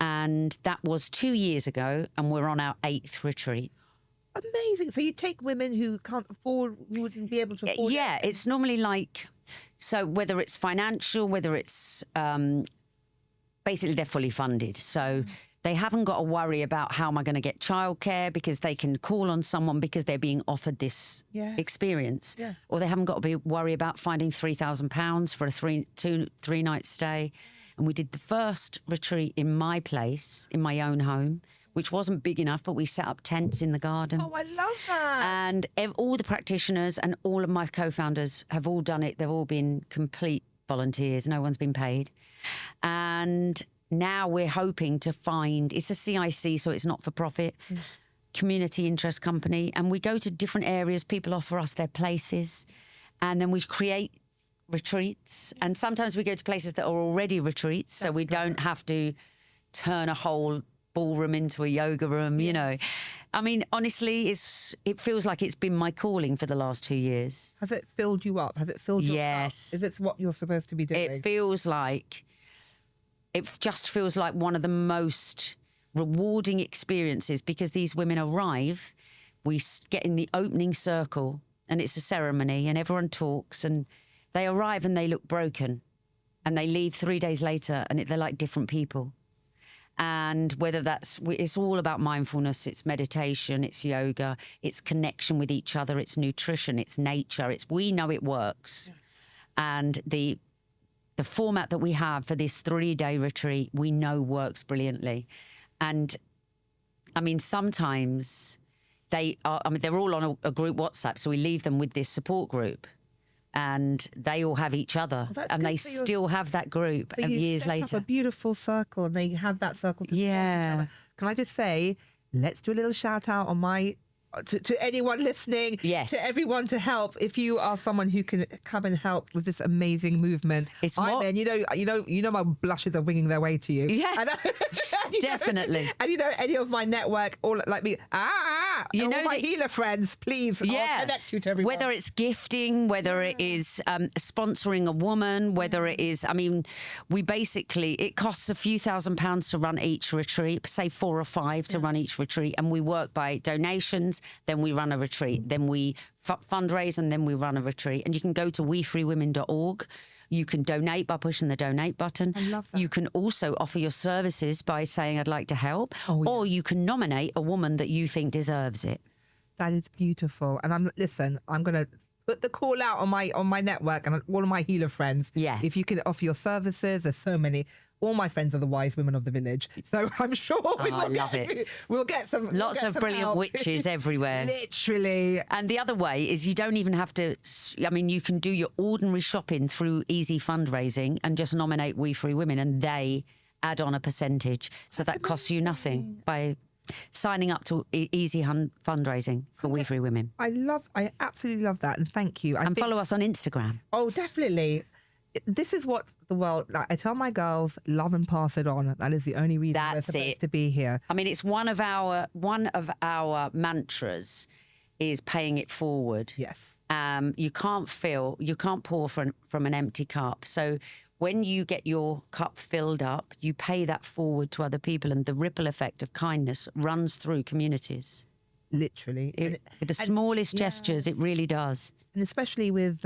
Speaker 2: and that was 2 years ago, and we're on our 8th retreat.
Speaker 1: Amazing. So you take women who can't afford, who wouldn't be able to afford.
Speaker 2: Yeah, it's normally like, so whether it's financial, whether it's basically they're fully funded. So they haven't got to worry about how am I going to get childcare, because they can call on someone because they're being offered this experience. Yeah. Or they haven't got to worry about finding £3,000 for a 3-night stay. And we did the first retreat in my place, in my own home, which wasn't big enough, but we set up tents in the garden.
Speaker 1: Oh, I love that.
Speaker 2: And all the practitioners and all of my co-founders have all done it. They've all been complete volunteers. No one's been paid. And now we're hoping to find, it's a CIC, so it's not for profit, community interest company. And we go to different areas. People offer us their places. And then we create retreats. And sometimes we go to places that are already retreats. So we don't have to turn a whole ballroom into a yoga room, you know. I mean, honestly, it feels like it's been my calling for the last 2 years.
Speaker 1: Has it filled you up? Has it filled you up?
Speaker 2: Yes.
Speaker 1: Is it what you're supposed to be doing?
Speaker 2: It just feels like one of the most rewarding experiences, because these women arrive, we get in the opening circle and it's a ceremony and everyone talks, and they arrive and they look broken and they leave 3 days later and they're like different people. And whether it's all about mindfulness, it's meditation, it's yoga, it's connection with each other, it's nutrition, it's nature, we know it works. And the format that we have for this 3-day retreat, we know works brilliantly. And I mean, sometimes they're all on a group WhatsApp, so we leave them with this support group. And they all have each other, and they still have that group years later.
Speaker 1: Up a beautiful circle, and they have that circle to support each other. Can I just say, let's do a little shout out on to anyone listening, to everyone to help. If you are someone who can come and help with this amazing movement, and you know my blushes are winging their way to you. Yeah, and
Speaker 2: definitely.
Speaker 1: And you know, any of my network, all like me, all my healer friends, please, I'll connect you to everyone.
Speaker 2: Whether it's gifting, whether it is sponsoring a woman, whether it is, I mean, it costs a few £1,000s to run each retreat, say 4 or 5 to run each retreat, and we work by donations. Then we run a retreat, then we fundraise, and then we run a retreat. And you can go to wefreewomen.org. You can donate by pushing the donate button.
Speaker 1: I love that.
Speaker 2: You can also offer your services by saying, I'd like to help. Or you can nominate a woman that you think deserves it.
Speaker 1: That is beautiful. And I'm going to put the call out on my network and all of my healer friends.
Speaker 2: Yeah.
Speaker 1: If you can offer your services, there's so many. All my friends are the wise women of the village, so I'm sure we'll get some.
Speaker 2: Lots of brilliant
Speaker 1: help.
Speaker 2: Witches everywhere.
Speaker 1: Literally.
Speaker 2: And the other way is you don't even have to. I mean, you can do your ordinary shopping through easy fundraising and just nominate We Free Women, and they add on a percentage, so that costs you nothing by signing up to easy fundraising for We Free Women.
Speaker 1: I absolutely love that, and thank you.
Speaker 2: And follow us on Instagram.
Speaker 1: Oh, definitely. This is what the world, like, I tell my girls, love and pass it on. That is the only reason we're supposed to be here.
Speaker 2: I mean, it's one of our mantras is paying it forward.
Speaker 1: Yes.
Speaker 2: You can't pour from an empty cup. So when you get your cup filled up, you pay that forward to other people, and the ripple effect of kindness runs through communities.
Speaker 1: Literally.
Speaker 2: With the smallest gestures, it really does.
Speaker 1: And especially with,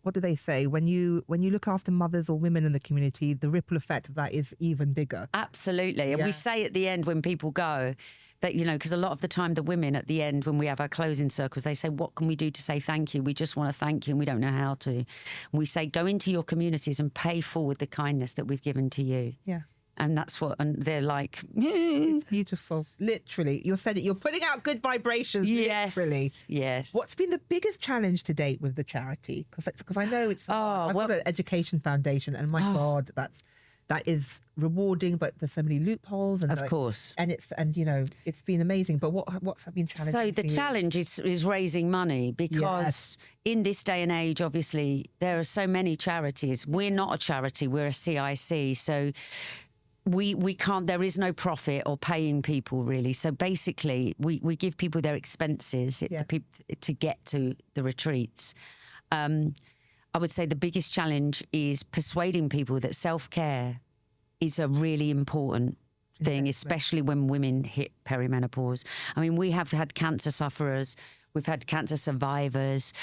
Speaker 1: what do they say? When you look after mothers or women in the community, the ripple effect of that is even bigger.
Speaker 2: Absolutely. And we say at the end when people go, that, you know, because a lot of the time the women at the end, when we have our closing circles, they say, what can we do to say thank you? We just want to thank you and we don't know how to. And we say, go into your communities and pay forward the kindness that we've given to you.
Speaker 1: Yeah.
Speaker 2: And that's what, and they're like,
Speaker 1: it's beautiful. Literally. You said it. You're putting out good vibrations.
Speaker 2: Yes.
Speaker 1: Literally.
Speaker 2: Yes.
Speaker 1: What's been the biggest challenge to date with the charity? Because I know it's, I've got an education foundation, and my God, that is rewarding, but there's so many loopholes. And
Speaker 2: of course.
Speaker 1: And you know, it's been amazing. But what's been challenging?
Speaker 2: So the challenge is raising money, because in this day and age, obviously, there are so many charities. We're not a charity, we're a CIC. So we can't, there is no profit or paying people really. So basically we give people their expenses to get to the retreats. I would say the biggest challenge is persuading people that self-care is a really important thing, especially when women hit perimenopause. I mean, we have had cancer sufferers, we've had cancer survivors,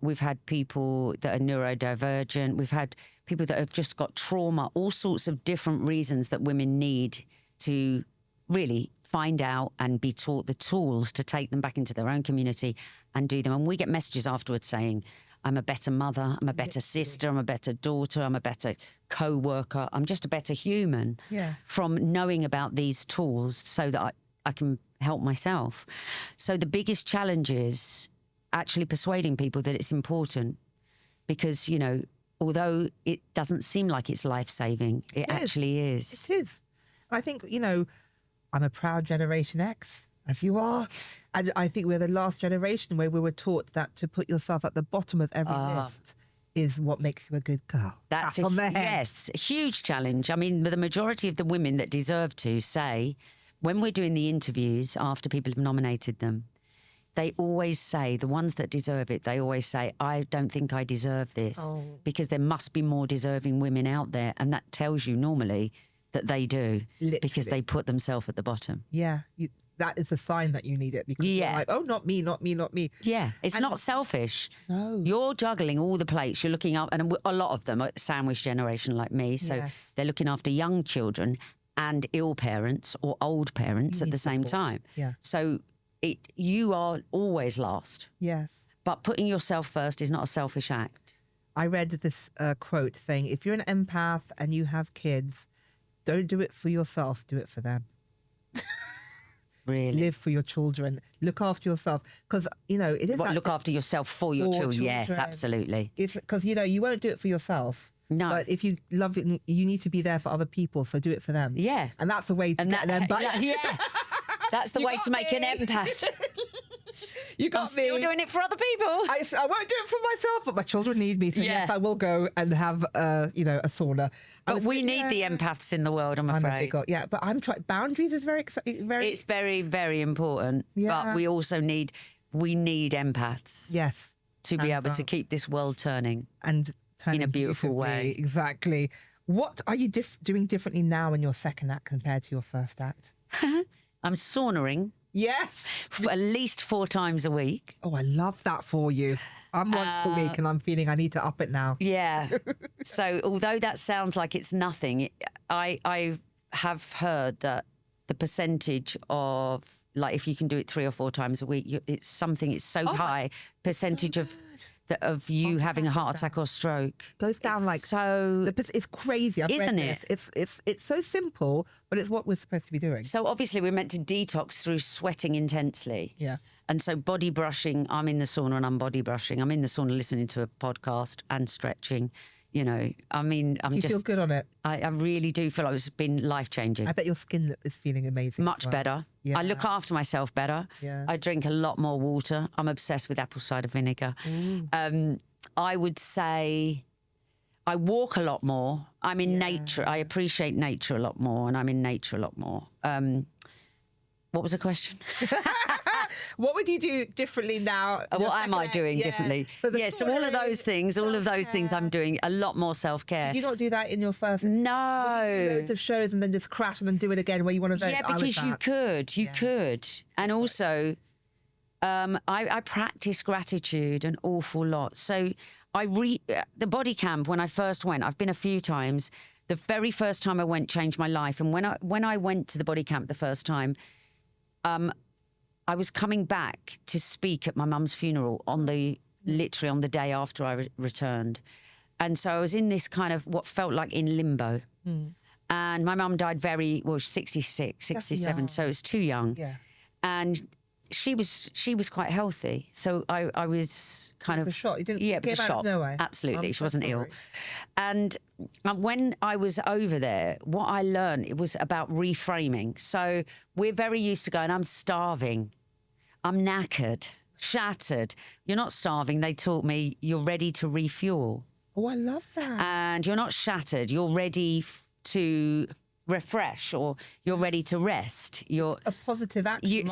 Speaker 2: we've had people that are neurodivergent, we've had people that have just got trauma, all sorts of different reasons that women need to really find out and be taught the tools to take them back into their own community and do them. And we get messages afterwards saying, I'm a better mother, I'm a better sister, I'm a better daughter, I'm a better co-worker, I'm just a better human from knowing about these tools so that I can help myself. So the biggest challenge is actually persuading people that it's important, because, you know, although it doesn't seem like it's life-saving, it actually is.
Speaker 1: It is. I think, you know, I'm a proud Generation X, as you are. And I think we're the last generation where we were taught that to put yourself at the bottom of every list is what makes you a good girl.
Speaker 2: That's
Speaker 1: on the head.
Speaker 2: Yes, a huge challenge. I mean, the majority of the women that deserve to say, when we're doing the interviews after people have nominated them, they always say, the ones that deserve it, they always say, I don't think I deserve this, because there must be more deserving women out there. And that tells you normally that they do, because they put themselves at the bottom.
Speaker 1: Yeah, that is a sign that you need it, because you're like, oh, not me, not me, not me.
Speaker 2: Yeah, it's not selfish.
Speaker 1: No.
Speaker 2: You're juggling all the plates. You're looking up, and a lot of them are sandwich generation like me. So they're looking after young children and ill parents or old parents at the same time.
Speaker 1: Yeah.
Speaker 2: So you are always last.
Speaker 1: Yes.
Speaker 2: But putting yourself first is not a selfish act.
Speaker 1: I read this quote saying, if you're an empath and you have kids, don't do it for yourself, do it for them.
Speaker 2: Really?
Speaker 1: Live for your children. Look after yourself. Because, you know, it is...
Speaker 2: look after yourself for your children. Yes, absolutely.
Speaker 1: It's because, you know, you won't do it for yourself.
Speaker 2: No.
Speaker 1: But if you love it, you need to be there for other people, so do it for them.
Speaker 2: Yeah.
Speaker 1: And that's the way to get an empath.
Speaker 2: Yeah. That's the way to make an empath.
Speaker 1: You got
Speaker 2: I'm still doing it for other people.
Speaker 1: I won't do it for myself, but my children need me. So yes, I will go and have, you know, a sauna.
Speaker 2: But we need the empaths in the world, I'm afraid.
Speaker 1: But I'm trying. Boundaries is very.
Speaker 2: It's very, very important.
Speaker 1: Yeah.
Speaker 2: But we also need empaths.
Speaker 1: Yes.
Speaker 2: To be able to keep this world turning.
Speaker 1: And turning
Speaker 2: in a beautiful way.
Speaker 1: Exactly. What are you doing differently now in your second act compared to your first act?
Speaker 2: I'm saunering.
Speaker 1: Yes.
Speaker 2: At least 4 times a week.
Speaker 1: Oh, I love that for you. I'm once a week and I'm feeling I need to up it now.
Speaker 2: Yeah. So although that sounds like it's nothing, I have heard that the percentage of, like, if you can do it 3 or 4 times a week, it's so high percentage of you having a heart attack or stroke
Speaker 1: goes down it's crazy.
Speaker 2: Isn't it?
Speaker 1: It's so simple, but it's what we're supposed to be doing.
Speaker 2: So obviously we're meant to detox through sweating intensely.
Speaker 1: Yeah.
Speaker 2: And so body brushing, I'm in the sauna and I'm body brushing. I'm in the sauna listening to a podcast and stretching. you know. I mean,
Speaker 1: Do you feel good on it?
Speaker 2: I really do feel like it's been life-changing.
Speaker 1: I bet your skin is feeling amazing.
Speaker 2: Much better. Yeah. I look after myself better.
Speaker 1: Yeah.
Speaker 2: I drink a lot more water. I'm obsessed with apple cider vinegar. I would say I walk a lot more. I'm in nature. I appreciate nature a lot more, and I'm in nature a lot more. What was the question?
Speaker 1: What would you do differently now?
Speaker 2: What am I doing differently? So all of those things, I'm doing a lot more self-care.
Speaker 1: Did you not do that in your first?
Speaker 2: No.
Speaker 1: Would you do loads of shows and then just crash and then do it again where you want to?
Speaker 2: Yeah, because you could. And also, I practice gratitude an awful lot. So the body camp, when I first went, I've been a few times. The very first time I went changed my life. And when I went to the body camp the first time, I was coming back to speak at my mum's funeral literally on the day after I returned. And so I was in this kind of what felt like in limbo. And my mum died 66, 67, so it was too young.
Speaker 1: Yeah.
Speaker 2: And she was quite healthy. So I was kind of...
Speaker 1: It was a shock. You didn't
Speaker 2: it was a shock.
Speaker 1: No way.
Speaker 2: Absolutely. She wasn't ill. And when I was over there, what I learned, it was about reframing. So we're very used to going, I'm starving. I'm knackered, shattered. You're not starving. They taught me you're ready to refuel.
Speaker 1: Oh, I love that.
Speaker 2: And you're not shattered. You're ready to refresh, or you're ready to rest. You're
Speaker 1: a positive action.
Speaker 2: You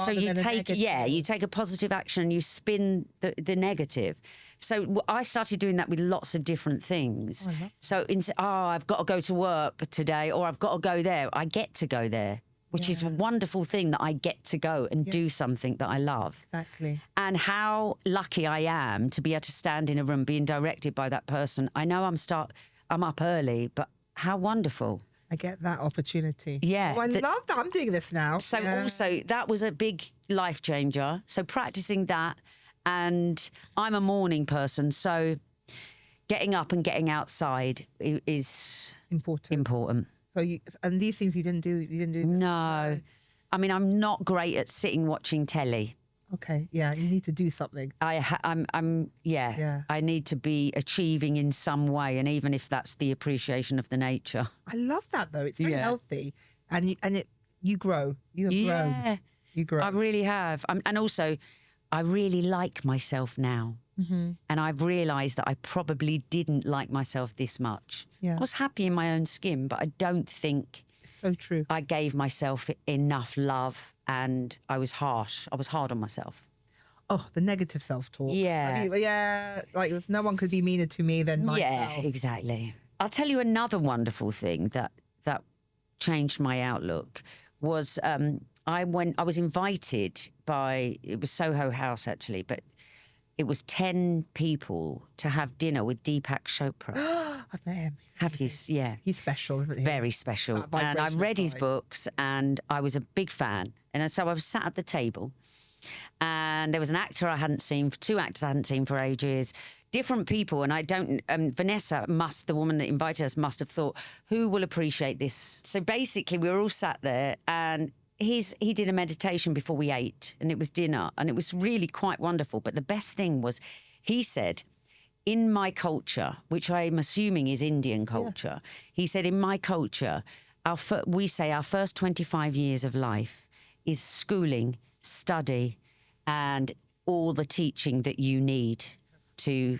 Speaker 2: take a positive action and you spin the negative. So I started doing that with lots of different things.
Speaker 1: Oh, I love that.
Speaker 2: So I've got to go to work today, or I've got to go there. I get to go there, which is a wonderful thing, that I get to go and do something that I love.
Speaker 1: Exactly.
Speaker 2: And how lucky I am to be able to stand in a room being directed by that person. I know I'm up early, but how wonderful.
Speaker 1: I get that opportunity.
Speaker 2: Yeah.
Speaker 1: Oh, I love that. I'm doing this now.
Speaker 2: So also, that was a big life changer. So practicing that, and I'm a morning person, so getting up and getting outside is important.
Speaker 1: So and these things you didn't do.
Speaker 2: No. I mean, I'm not great at sitting watching telly.
Speaker 1: Okay, yeah, you need to do something.
Speaker 2: I need to be achieving in some way, and even if that's the appreciation of the nature.
Speaker 1: I love that though. It's very healthy, and you grow. You have grown. You grow.
Speaker 2: I really have, and also, I really like myself now, and I've realised that I probably didn't like myself this much.
Speaker 1: Yeah.
Speaker 2: I was happy in my own skin, but I don't think.
Speaker 1: So true.
Speaker 2: I gave myself enough love, and I was harsh. I was hard on myself.
Speaker 1: Oh, the negative self-talk.
Speaker 2: Yeah.
Speaker 1: I mean, like no one could be meaner to me than myself.
Speaker 2: Yeah, exactly. I'll tell you another wonderful thing that changed my outlook was I was invited by, it was Soho House actually, but it was 10 people to have dinner with Deepak Chopra.
Speaker 1: I've met him.
Speaker 2: Have you? Yeah.
Speaker 1: He's special, isn't he?
Speaker 2: Very special. And I read his books, and I was a big fan. And so I was sat at the table, and there was an actor I hadn't seen, two actors I hadn't seen for ages, different people. And I don't, Vanessa the woman that invited us, must have thought, who will appreciate this? So basically we were all sat there, and he did a meditation before we ate, and it was dinner, and it was really quite wonderful. But the best thing was, he said, in my culture, which I'm assuming is Indian culture, he said, in my culture, we say our first 25 years of life is schooling, study, and all the teaching that you need to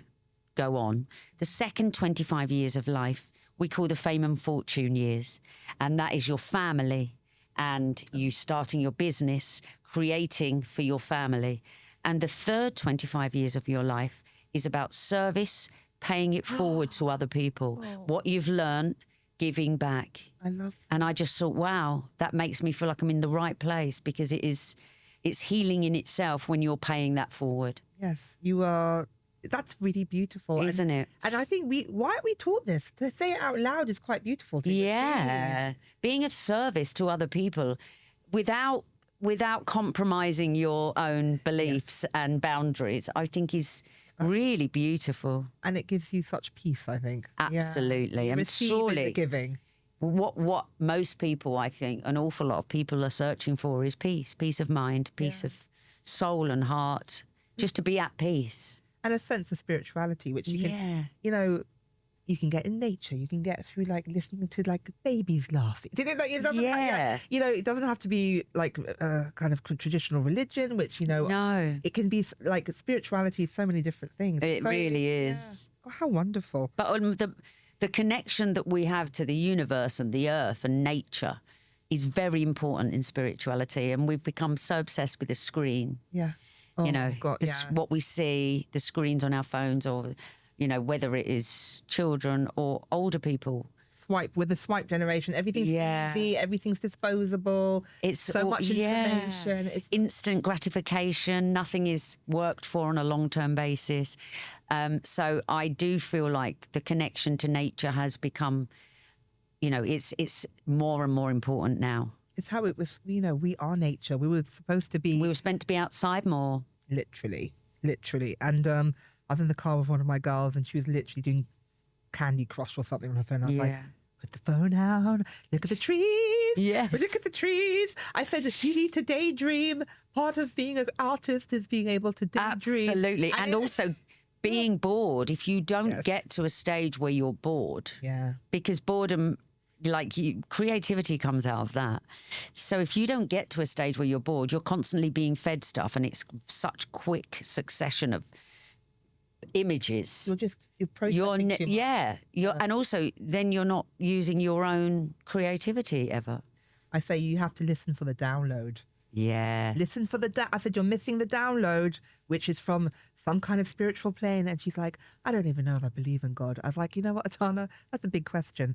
Speaker 2: go on. The second 25 years of life, we call the fame and fortune years. And that is your family and you starting your business, creating for your family. And the third 25 years of your life is about service, paying it forward to other people. What you've learned, giving back.
Speaker 1: I love that.
Speaker 2: And I just thought, wow, that makes me feel like I'm in the right place, because it's healing in itself when you're paying that forward.
Speaker 1: Yes, you are. That's really beautiful.
Speaker 2: Isn't it?
Speaker 1: And I think why aren't we taught this? To say it out loud is quite beautiful.
Speaker 2: Yeah. Being of service to other people without compromising your own beliefs and boundaries, I think is really beautiful.
Speaker 1: And it gives you such peace, I think.
Speaker 2: Absolutely.
Speaker 1: Yeah.
Speaker 2: And surely
Speaker 1: the giving.
Speaker 2: What most people, I think, an awful lot of people are searching for is peace of mind, peace of soul and heart, just to be at peace.
Speaker 1: And a sense of spirituality, which you can, you can get in nature. You can get through like listening to like babies laugh. It doesn't, you know, it doesn't have to be like kind of traditional religion, which, you know,
Speaker 2: No.
Speaker 1: it can be like spirituality is so many different things.
Speaker 2: It really is.
Speaker 1: Yeah. Oh, how wonderful.
Speaker 2: But the connection that we have to the universe and the earth and nature is very important in spirituality. And we've become so obsessed with the screen.
Speaker 1: Yeah. Oh,
Speaker 2: you know,
Speaker 1: God,
Speaker 2: what we see, the screens on our phones, or, you know, whether it is children or older people.
Speaker 1: With the swipe generation, everything's easy, everything's disposable. It's so much information. It's
Speaker 2: instant gratification. Nothing is worked for on a long-term basis. So I do feel like the connection to nature has become, you know, it's more and more important now.
Speaker 1: It's how it was, you know, we are nature. We were supposed to be...
Speaker 2: We were meant to be outside more.
Speaker 1: Literally. And I was in the car with one of my girls and she was literally doing Candy Crush or something on her phone. I was like, put the phone down, look at the trees.
Speaker 2: Yes.
Speaker 1: Look at the trees. I said that you need to daydream. Part of being an artist is being able to daydream.
Speaker 2: Absolutely. And also being bored. If you don't get to a stage where you're bored.
Speaker 1: Yeah.
Speaker 2: Because boredom, like creativity comes out of that. So if you don't get to a stage where you're bored, you're constantly being fed stuff and it's such quick succession of images.
Speaker 1: You're processing too much.
Speaker 2: And also then you're not using your own creativity ever.
Speaker 1: I say you have to listen for the download.
Speaker 2: Yeah.
Speaker 1: Listen for I said, you're missing the download, which is from some kind of spiritual plane. And she's like, I don't even know if I believe in God. I was like, you know what, Atana, that's a big question.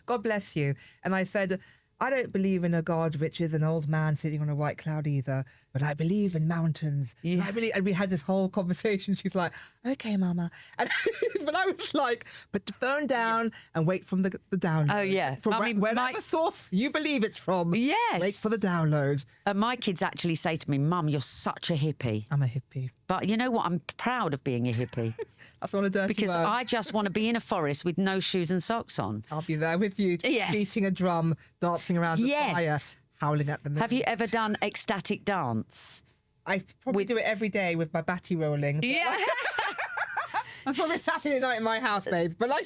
Speaker 1: God bless you. And I said, I don't believe in a God which is an old man sitting on a white cloud either, but I believe in mountains.
Speaker 2: Yeah.
Speaker 1: And we had this whole conversation. She's like, okay, mama. And but I was like, put the phone down and wait from the download.
Speaker 2: Oh, yeah.
Speaker 1: From wherever source you believe it's from.
Speaker 2: Yes.
Speaker 1: Wait for the download.
Speaker 2: My kids actually say to me, Mum, you're such a hippie.
Speaker 1: I'm a hippie.
Speaker 2: But you know what? I'm proud of being a hippie.
Speaker 1: That's one of the dirty
Speaker 2: because
Speaker 1: words.
Speaker 2: I just want to be in a forest with no shoes and socks on.
Speaker 1: I'll be there with you, beating a drum, dancing around the fire, howling at the moon.
Speaker 2: Have you ever done ecstatic dance?
Speaker 1: I probably do it every day with my batty rolling.
Speaker 2: Yeah.
Speaker 1: That's probably Saturday night in my house, babe. But like,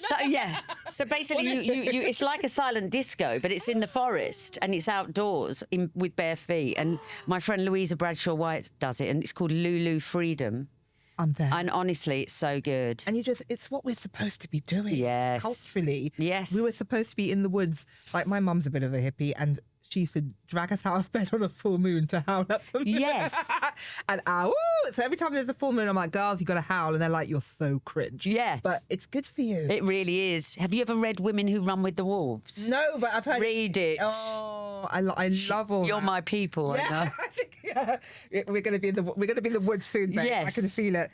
Speaker 2: So basically, you it's like a silent disco, but it's in the forest and it's outdoors with bare feet. And my friend Louisa Bradshaw White does it, and it's called Lulu Freedom.
Speaker 1: I'm there.
Speaker 2: And honestly, it's so good.
Speaker 1: And it's what we're supposed to be doing.
Speaker 2: Yes.
Speaker 1: Culturally.
Speaker 2: Yes.
Speaker 1: We were supposed to be in the woods. Like, my mum's a bit of a hippie, and she used to drag us out of bed on a full moon to howl at them.
Speaker 2: Yes.
Speaker 1: And so every time there's a full moon, I'm like, girls, you got to howl. And they're like, you're so cringe.
Speaker 2: Yeah.
Speaker 1: But it's good for you.
Speaker 2: It really is. Have you ever read Women Who Run with the Wolves?
Speaker 1: No, but I've heard...
Speaker 2: Read it.
Speaker 1: Oh, I love all
Speaker 2: You're
Speaker 1: that.
Speaker 2: my people, I know.
Speaker 1: We're going to be in the woods soon, babe.
Speaker 2: Yes.
Speaker 1: I can feel it.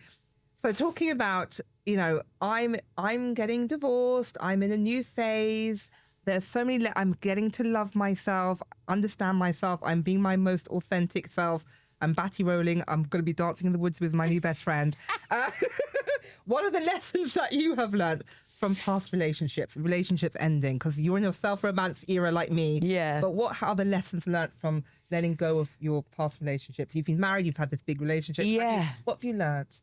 Speaker 1: So talking about, you know, I'm getting divorced. I'm in a new phase. There's so many. I'm getting to love myself, understand myself. I'm being my most authentic self. I'm batty rolling. I'm going to be dancing in the woods with my new best friend. What are the lessons that you have learned from past relationships ending? Because you're in a self-romance era like me.
Speaker 2: Yeah.
Speaker 1: But what are the lessons learned from letting go of your past relationships? You've been married. You've had this big relationship.
Speaker 2: Yeah.
Speaker 1: What have you learned?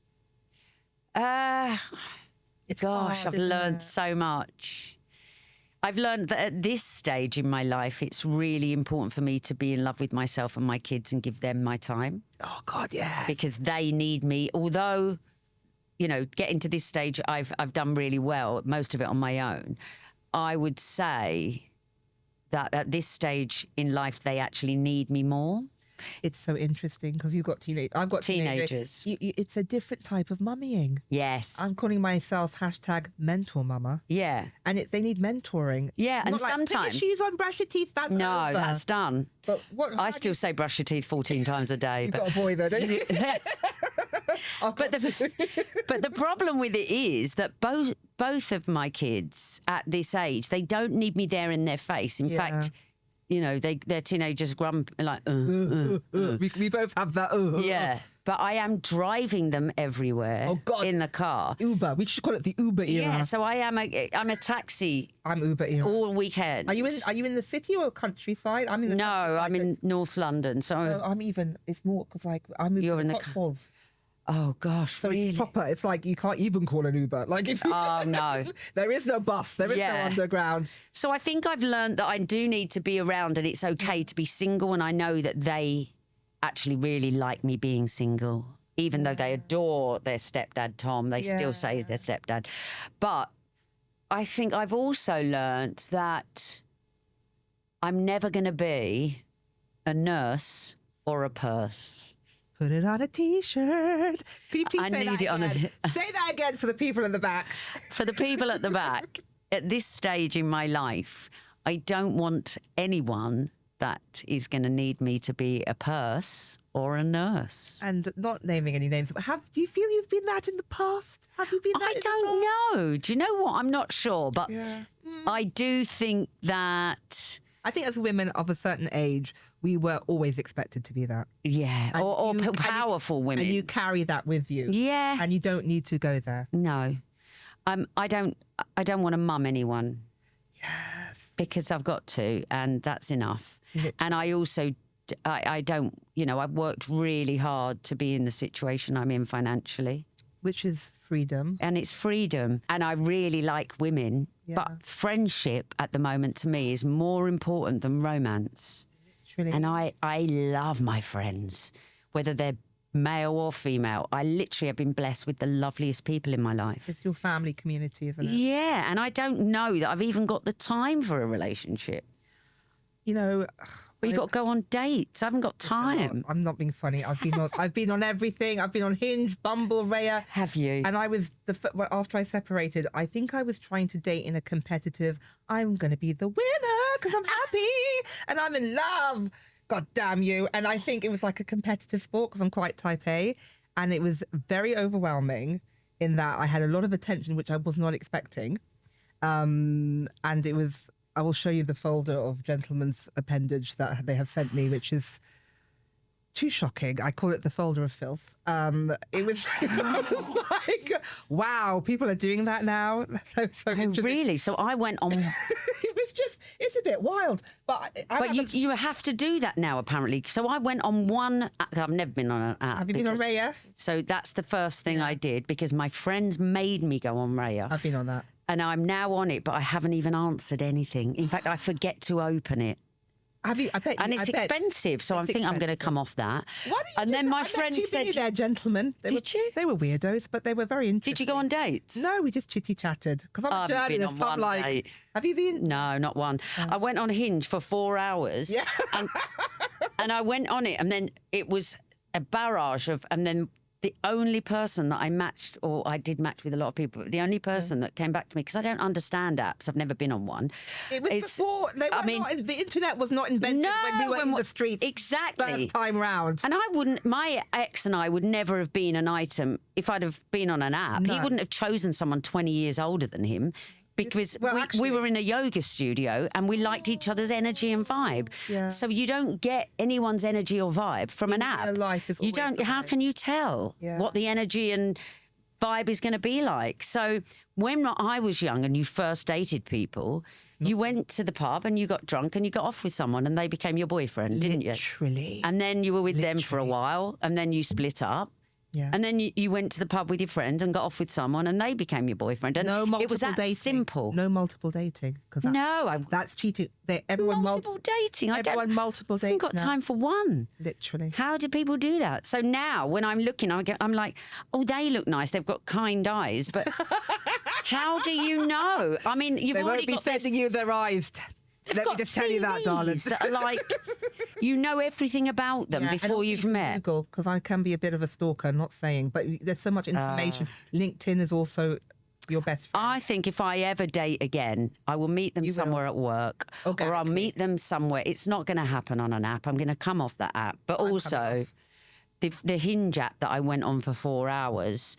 Speaker 2: Gosh, I've learned so much. I've learned that at this stage in my life, it's really important for me to be in love with myself and my kids and give them my time.
Speaker 1: Oh, God, yeah.
Speaker 2: Because they need me. Although, you know, getting to this stage, I've done really well, most of it on my own. I would say that at this stage in life, they actually need me more.
Speaker 1: It's so interesting because you've got teenagers. I've got teenagers. It's a different type of mummying.
Speaker 2: Yes.
Speaker 1: I'm calling myself #mentor mama.
Speaker 2: Yeah.
Speaker 1: And they need mentoring.
Speaker 2: Yeah, and
Speaker 1: Not like,
Speaker 2: sometimes...
Speaker 1: put your shoes on, brush your teeth, that's
Speaker 2: No,
Speaker 1: over.
Speaker 2: that's done.
Speaker 1: But
Speaker 2: I still say brush your teeth 14 times a day.
Speaker 1: You've got a boy though, don't you?
Speaker 2: But the problem with it is that both of my kids at this age, they don't need me there in their face. In fact... You know, they're teenagers grumpy, like,
Speaker 1: We both have that.
Speaker 2: Yeah, but I am driving them everywhere in the car.
Speaker 1: Uber. We should call it the Uber era.
Speaker 2: Yeah, so I'm a taxi.
Speaker 1: I'm Uber era.
Speaker 2: All weekend.
Speaker 1: Are you in the city or countryside? I'm in the
Speaker 2: countryside. I'm in North London. So
Speaker 1: I'm even, it's more because like I moved to the Cotswolds.
Speaker 2: Oh gosh,
Speaker 1: So
Speaker 2: really?
Speaker 1: it's proper. It's like you can't even call an Uber. Like if
Speaker 2: Oh no,
Speaker 1: there is no bus, there is no underground.
Speaker 2: So I think I've learned that I do need to be around, and it's okay to be single. And I know that they actually really like me being single, even though they adore their stepdad Tom. They still say he's their stepdad. But I think I've also learnt that I'm never going to be a nurse or a purse.
Speaker 1: Put it on a T-shirt. Can you please
Speaker 2: I
Speaker 1: say
Speaker 2: need
Speaker 1: that
Speaker 2: it on
Speaker 1: again?
Speaker 2: a...
Speaker 1: Say that again for the people in the back.
Speaker 2: For the people at the back, at this stage in my life, I don't want anyone that is going to need me to be a purse or a nurse.
Speaker 1: And not naming any names, but do you feel you've been that in the past? Have you been that
Speaker 2: I don't know. Do you know what? I'm not sure, but I do think that...
Speaker 1: I think as women of a certain age, we were always expected to be that.
Speaker 2: Yeah, or powerful women.
Speaker 1: And you carry that with you.
Speaker 2: Yeah.
Speaker 1: And you don't need to go there.
Speaker 2: No. I don't want to mum anyone.
Speaker 1: Yes.
Speaker 2: Because I've got to, and that's enough. And I also, I don't, I've worked really hard to be in the situation I'm in financially.
Speaker 1: Which is freedom.
Speaker 2: And it's freedom. And I really like women. Yeah. But friendship at the moment to me is more important than romance. Literally. And I love my friends, whether they're male or female. I literally have been blessed with the loveliest people in my life.
Speaker 1: It's your family community, isn't it?
Speaker 2: Yeah. And I don't know that I've even got the time for a relationship. But you've got to go on dates. I haven't got time.
Speaker 1: I'm not being funny. I've been on everything. I've been on Hinge, Bumble, Raya.
Speaker 2: Have you?
Speaker 1: And I was after I separated, I think I was trying to date in a competitive. I'm going to be the winner because I'm happy and I'm in love. God damn you! And I think it was like a competitive sport because I'm quite type A, and it was very overwhelming in that I had a lot of attention which I was not expecting, and it was. I will show you the folder of gentlemen's appendage that they have sent me, which is too shocking. I call it the folder of filth. It was like, wow, people are doing that now. So
Speaker 2: really? So I went on...
Speaker 1: it's a bit wild. But
Speaker 2: you have to do that now, apparently. So I went on one... I've never been on an app.
Speaker 1: Have you been on Raya?
Speaker 2: So that's the first thing I did because my friends made me go on Raya.
Speaker 1: I've been on that.
Speaker 2: And I'm now on it, but I haven't even answered anything. In fact, I forget to open it. It's expensive, so I think I'm going to come off that.
Speaker 1: Why do you
Speaker 2: and then my friend said,
Speaker 1: there, gentlemen.
Speaker 2: Did you?
Speaker 1: They were weirdos, but they were very interesting.
Speaker 2: Did you go on dates?
Speaker 1: No, we just chitty-chatted. Because I'm a journalist, so I'm like,
Speaker 2: date.
Speaker 1: Have you been?
Speaker 2: No, not one. I went on Hinge for 4 hours.
Speaker 1: Yeah.
Speaker 2: and I went on it, and then it was a barrage of, and then the only person that I matched, or I did match with a lot of people, but the only person that came back to me, because I don't understand apps, I've never been on one.
Speaker 1: It was before, the internet was not invented when we were in the streets.
Speaker 2: Exactly.
Speaker 1: First time round.
Speaker 2: And my ex and I would never have been an item if I'd have been on an app. No. He wouldn't have chosen someone 20 years older than him. Because we were in a yoga studio and we liked each other's energy and vibe. Yeah. So you don't get anyone's energy or vibe from an app.
Speaker 1: Life is
Speaker 2: you don't. How can you tell what the energy and vibe is going to be like? So when I was young and you first dated people, you went to the pub and you got drunk and you got off with someone and they became your boyfriend, didn't you?
Speaker 1: Literally.
Speaker 2: And then you were with them for a while and then you split up. Yeah. And then you went to the pub with your friend and got off with someone and they became your boyfriend. And it was that dating. Simple.
Speaker 1: No multiple dating. That's cheating. Everyone
Speaker 2: multiple dating.
Speaker 1: Multiple dating.
Speaker 2: I haven't got time for one.
Speaker 1: Literally.
Speaker 2: How do people do that? So now when I'm looking, I'm like, oh, they look nice. They've got kind eyes. But how do you know? I mean, you've already got
Speaker 1: sending you their eyes. Let me just tell you that, darling.
Speaker 2: That are like, you know everything about them before you've met.
Speaker 1: Google, because I can be a bit of a stalker, not saying, but there's so much information. LinkedIn is also your best friend.
Speaker 2: I think if I ever date again, I will meet them somewhere at work, or I'll meet them somewhere. It's not going to happen on an app. I'm going to come off that app. But also, the Hinge app that I went on for 4 hours,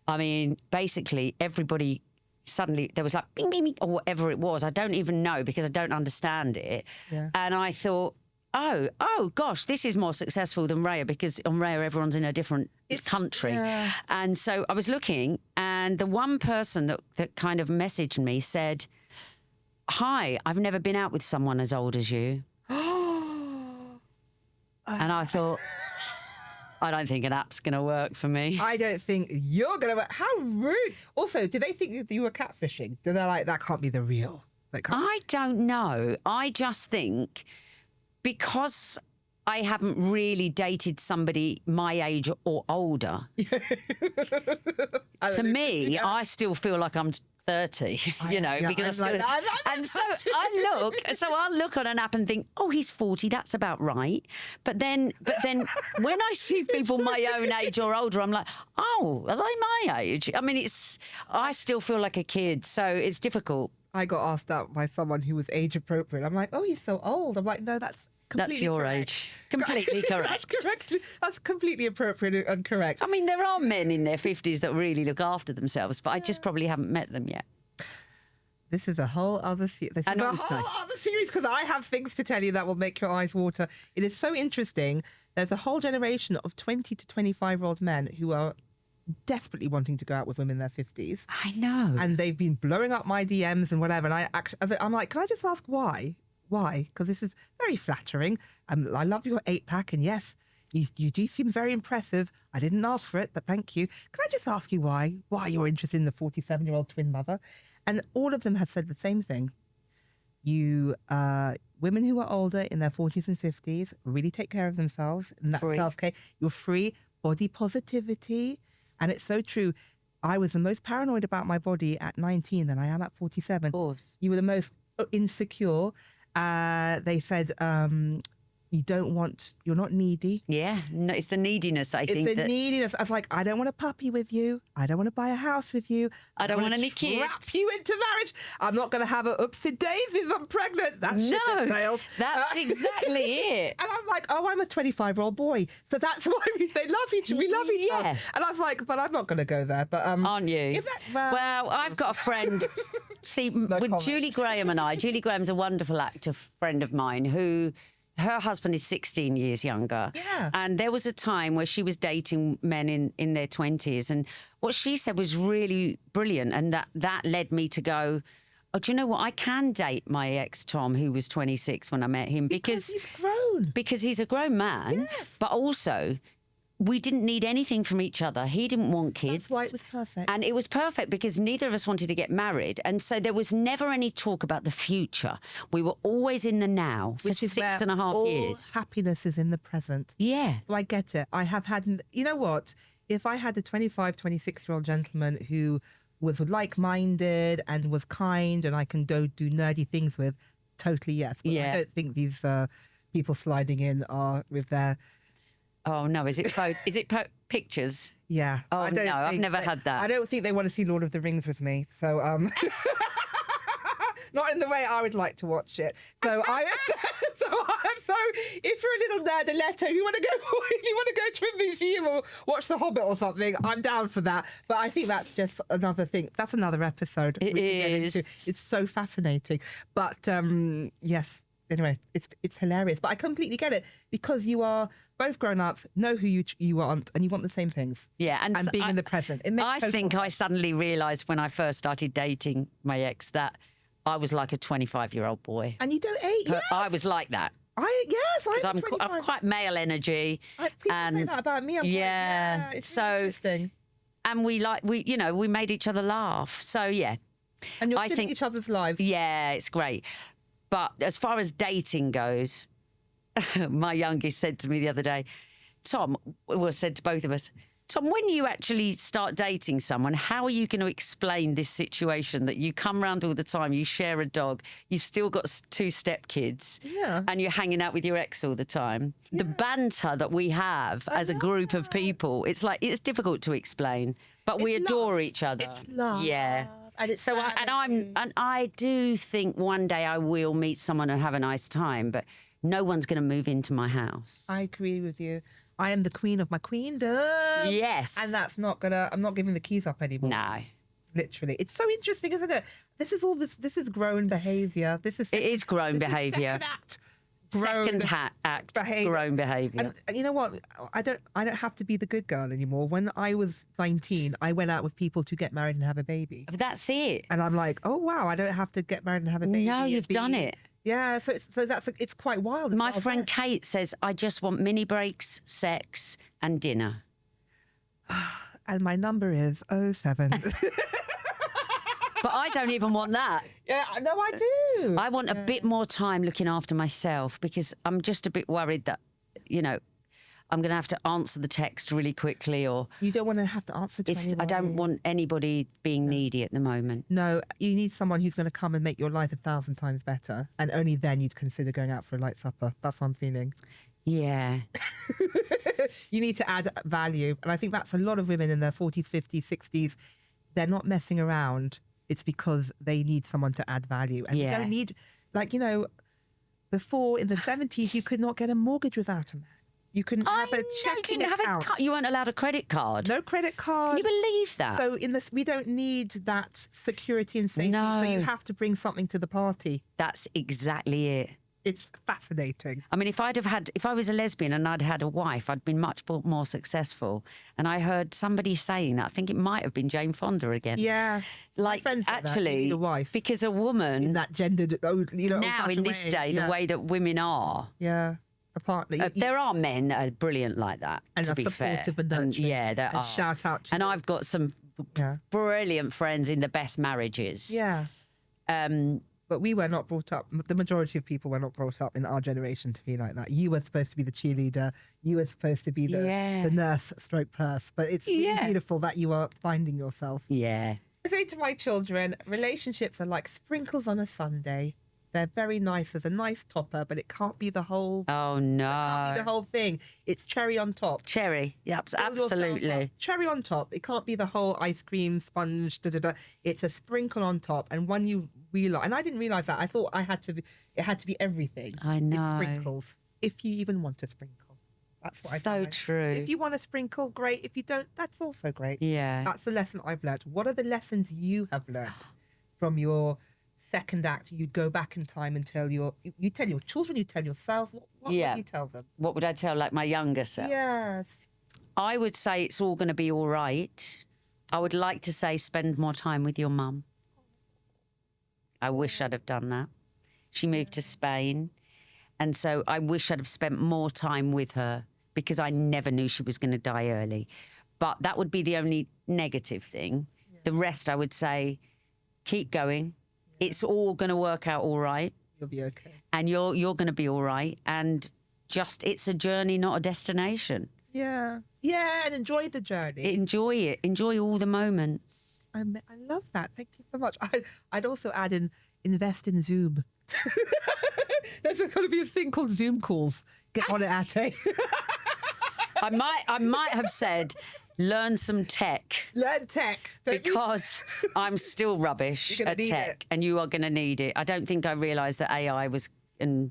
Speaker 2: I mean, basically everybody... Suddenly there was like bing, bing, bing, or whatever it was. I don't even know because I don't understand it. Yeah. And I thought, oh gosh, this is more successful than Raya because on Raya everyone's in a different country. Yeah. And so I was looking and the one person that kind of messaged me said, hi, I've never been out with someone as old as you. And I thought... I don't think an app's going to work for me.
Speaker 1: I don't think you're going to work. How rude. Also, do they think that you were catfishing? Do they like, that can't be the real?
Speaker 2: I don't know. I just think because I haven't really dated somebody my age or older, to me, I still feel like I'm 30, because I'll look on an app and think, oh, he's 40, that's about right. But then when I see people my own age or older, I'm like, oh, are they my age? I mean, I still feel like a kid, so it's difficult.
Speaker 1: I got asked that by someone who was age appropriate. I'm like, oh, you're so old. I'm like, no, that's your
Speaker 2: correct. Age. Completely correct.
Speaker 1: That's completely appropriate and correct.
Speaker 2: I mean, there are men in their 50s that really look after themselves, but I just probably haven't met them yet.
Speaker 1: This is a whole other series because I have things to tell you that will make your eyes water. It is so interesting. There's a whole generation of 20 to 25-year-old men who are desperately wanting to go out with women in their 50s.
Speaker 2: I know.
Speaker 1: And they've been blowing up my DMs and whatever. And I'm like, can I just ask why? Why? Because this is very flattering. I love your 8-pack. And yes, you do seem very impressive. I didn't ask for it, but thank you. Can I just ask you why you're interested in the 47-year-old twin mother? And all of them have said the same thing. Women who are older in their 40s and 50s really take care of themselves. And that's self-care. You're free, body positivity. And it's so true. I was the most paranoid about my body at 19 than I am at 47.
Speaker 2: Of course.
Speaker 1: You were the most insecure. They said, you're not needy.
Speaker 2: Yeah, no, it's the neediness, I think.
Speaker 1: It's the neediness. I was like, I don't want a puppy with you. I don't want to buy a house with you.
Speaker 2: I don't want any kids.
Speaker 1: Trap you into marriage. I'm not going to have a oopsie daisies. I'm pregnant. That shit has failed.
Speaker 2: That's exactly it.
Speaker 1: And I'm like, oh, I'm a 25-year-old boy. So that's why they love each other. We love each other. And I was like, but I'm not going to go there. But
Speaker 2: aren't you? Well, I've got a friend. See, with Julie Graham and I, Julie Graham's a wonderful actor friend of mine who... Her husband is 16 years younger.
Speaker 1: Yeah.
Speaker 2: And there was a time where she was dating men in their 20s. And what she said was really brilliant. And that led me to go, oh, do you know what? I can date my ex, Tom, who was 26 when I met him.
Speaker 1: Because he's grown.
Speaker 2: Because he's a grown man.
Speaker 1: Yes.
Speaker 2: But also... we didn't need anything from each other. He didn't want kids.
Speaker 1: That's why it was perfect.
Speaker 2: And it was perfect because neither of us wanted to get married. And so there was never any talk about the future. We were always in the now for 6.5 years.
Speaker 1: Happiness is in the present.
Speaker 2: Yeah.
Speaker 1: So I get it. I have had, you know what? If I had a 25, 26-year-old gentleman who was like-minded and was kind and I can do nerdy things with, totally yes. But I don't think these people sliding in are with their...
Speaker 2: Oh, no. Is it pictures?
Speaker 1: Yeah.
Speaker 2: Oh, no, I've never had that.
Speaker 1: I don't think they want to see Lord of the Rings with me. So, not in the way I would like to watch it. So, so if you're a little nerdletto, you want to go to a museum or watch The Hobbit or something, I'm down for that. But I think that's just another thing. That's another episode.
Speaker 2: It is.
Speaker 1: It's so fascinating. But, yes. Anyway, it's hilarious. But I completely get it because you are both grown-ups, know who you want, and you want the same things.
Speaker 2: Yeah, and
Speaker 1: being in the present.
Speaker 2: I think I suddenly realised when I first started dating my ex that I was like a 25-year-old boy.
Speaker 1: And you don't age. Yes.
Speaker 2: I was like that. I'm quite male energy.
Speaker 1: People say that about me. It's really interesting.
Speaker 2: And we made each other laugh. So yeah.
Speaker 1: And you're in each other's lives.
Speaker 2: Yeah, it's great. But as far as dating goes, my youngest said to me the other day, said to both of us, Tom, when you actually start dating someone, how are you going to explain this situation that you come round all the time, you share a dog, you've still got 2 stepkids, and you're hanging out with your ex all the time? Yeah. The banter that we have as a group of people, it's difficult to explain, but we adore each other.
Speaker 1: It's love.
Speaker 2: Yeah. And I do think one day I will meet someone and have a nice time, but no one's going to move into my house.
Speaker 1: I agree with you. I am the queen of my queendom.
Speaker 2: Yes.
Speaker 1: And I'm not giving the keys up anymore.
Speaker 2: No.
Speaker 1: Literally. It's so interesting, isn't it? This is grown behaviour. It
Speaker 2: is grown behaviour. Second act, grown behaviour.
Speaker 1: And you know what? I don't have to be the good girl anymore. When I was 19, I went out with people to get married and have a baby.
Speaker 2: That's it.
Speaker 1: And I'm like, oh wow, I don't have to get married and have a baby.
Speaker 2: No, you've done it.
Speaker 1: Yeah, so it's quite wild.
Speaker 2: My friend Kate says, I just want mini breaks, sex, and dinner.
Speaker 1: And my number is 07.
Speaker 2: But I don't even want that.
Speaker 1: Yeah, no, I do.
Speaker 2: I want a bit more time looking after myself, because I'm just a bit worried that, you know, I'm going to have to answer the text really quickly, or...
Speaker 1: You don't want to have to answer to anybody.
Speaker 2: I don't want anybody being needy at the moment.
Speaker 1: No, you need someone who's going to come and make your life 1,000 times better. And only then you'd consider going out for a light supper. That's what I'm feeling.
Speaker 2: Yeah.
Speaker 1: You need to add value. And I think that's a lot of women in their 40s, 50s, 60s. They're not messing around. It's because they need someone to add value. And they don't need, like, you know, before in the 70s, you could not get a mortgage without a man. You couldn't have a checking account.
Speaker 2: You weren't allowed a credit card.
Speaker 1: No credit card.
Speaker 2: Can you believe that?
Speaker 1: So in this, we don't need that security and safety.
Speaker 2: No.
Speaker 1: So you have to bring something to the party.
Speaker 2: That's exactly it.
Speaker 1: It's fascinating.
Speaker 2: I mean, if I was a lesbian and I'd had a wife, I'd been much more successful. And I heard somebody saying that. I think it might have been Jane Fonda again.
Speaker 1: Yeah.
Speaker 2: Like, actually,
Speaker 1: the wife.
Speaker 2: Because a woman...
Speaker 1: In that gendered, you know,
Speaker 2: now, in this day, the way that women are...
Speaker 1: Yeah. A partner.
Speaker 2: There are men that are brilliant like that,
Speaker 1: and
Speaker 2: to be fair.
Speaker 1: And nurturing.
Speaker 2: Yeah, there are.
Speaker 1: Shout out to
Speaker 2: And I've got some brilliant friends in the best marriages.
Speaker 1: Yeah. But we were not brought up, the majority of people were not brought up in our generation to be like that. You were supposed to be the cheerleader. You were supposed to be the nurse stroke purse. But it's really beautiful that you are finding yourself.
Speaker 2: Yeah.
Speaker 1: I say to my children, relationships are like sprinkles on a sundae. They're very nice as a nice topper, but it can't be the whole...
Speaker 2: Oh, no.
Speaker 1: It can't be the whole thing. It's cherry on top.
Speaker 2: Cherry. Yeah, absolutely.
Speaker 1: Cherry on top. It can't be the whole ice cream sponge. It's a sprinkle on top. And when you realise... And I didn't realise that. I thought it had to be everything.
Speaker 2: I know.
Speaker 1: It's sprinkles. If you even want a sprinkle. That's what I
Speaker 2: So true.
Speaker 1: If you want a sprinkle, great. If you don't, that's also great.
Speaker 2: Yeah.
Speaker 1: That's the lesson I've learnt. What are the lessons you have learnt from your... second act? You'd go back in time and tell you tell your children, you tell yourself. What would you tell them?
Speaker 2: What would I tell, like, my younger self?
Speaker 1: Yes.
Speaker 2: I would say it's all going to be all right. I would like to say spend more time with your mum. I wish I'd have done that. She moved to Spain, and so I wish I'd have spent more time with her, because I never knew she was going to die early. But that would be the only negative thing. Yeah. The rest, I would say, keep going. It's all going to work out all right.
Speaker 1: You'll be okay.
Speaker 2: And you're going to be all right. And just, it's a journey, not a destination.
Speaker 1: Yeah. Yeah, and enjoy the journey.
Speaker 2: Enjoy it. Enjoy all the moments.
Speaker 1: I love that. Thank you so much. I'd also add invest in Zoom. There's going to be a thing called Zoom calls. Get on it, Ateh.
Speaker 2: I might have said... Learn some tech.
Speaker 1: Learn tech.
Speaker 2: Because I'm still rubbish at tech, and you are going to need it. I don't think I realised that AI was and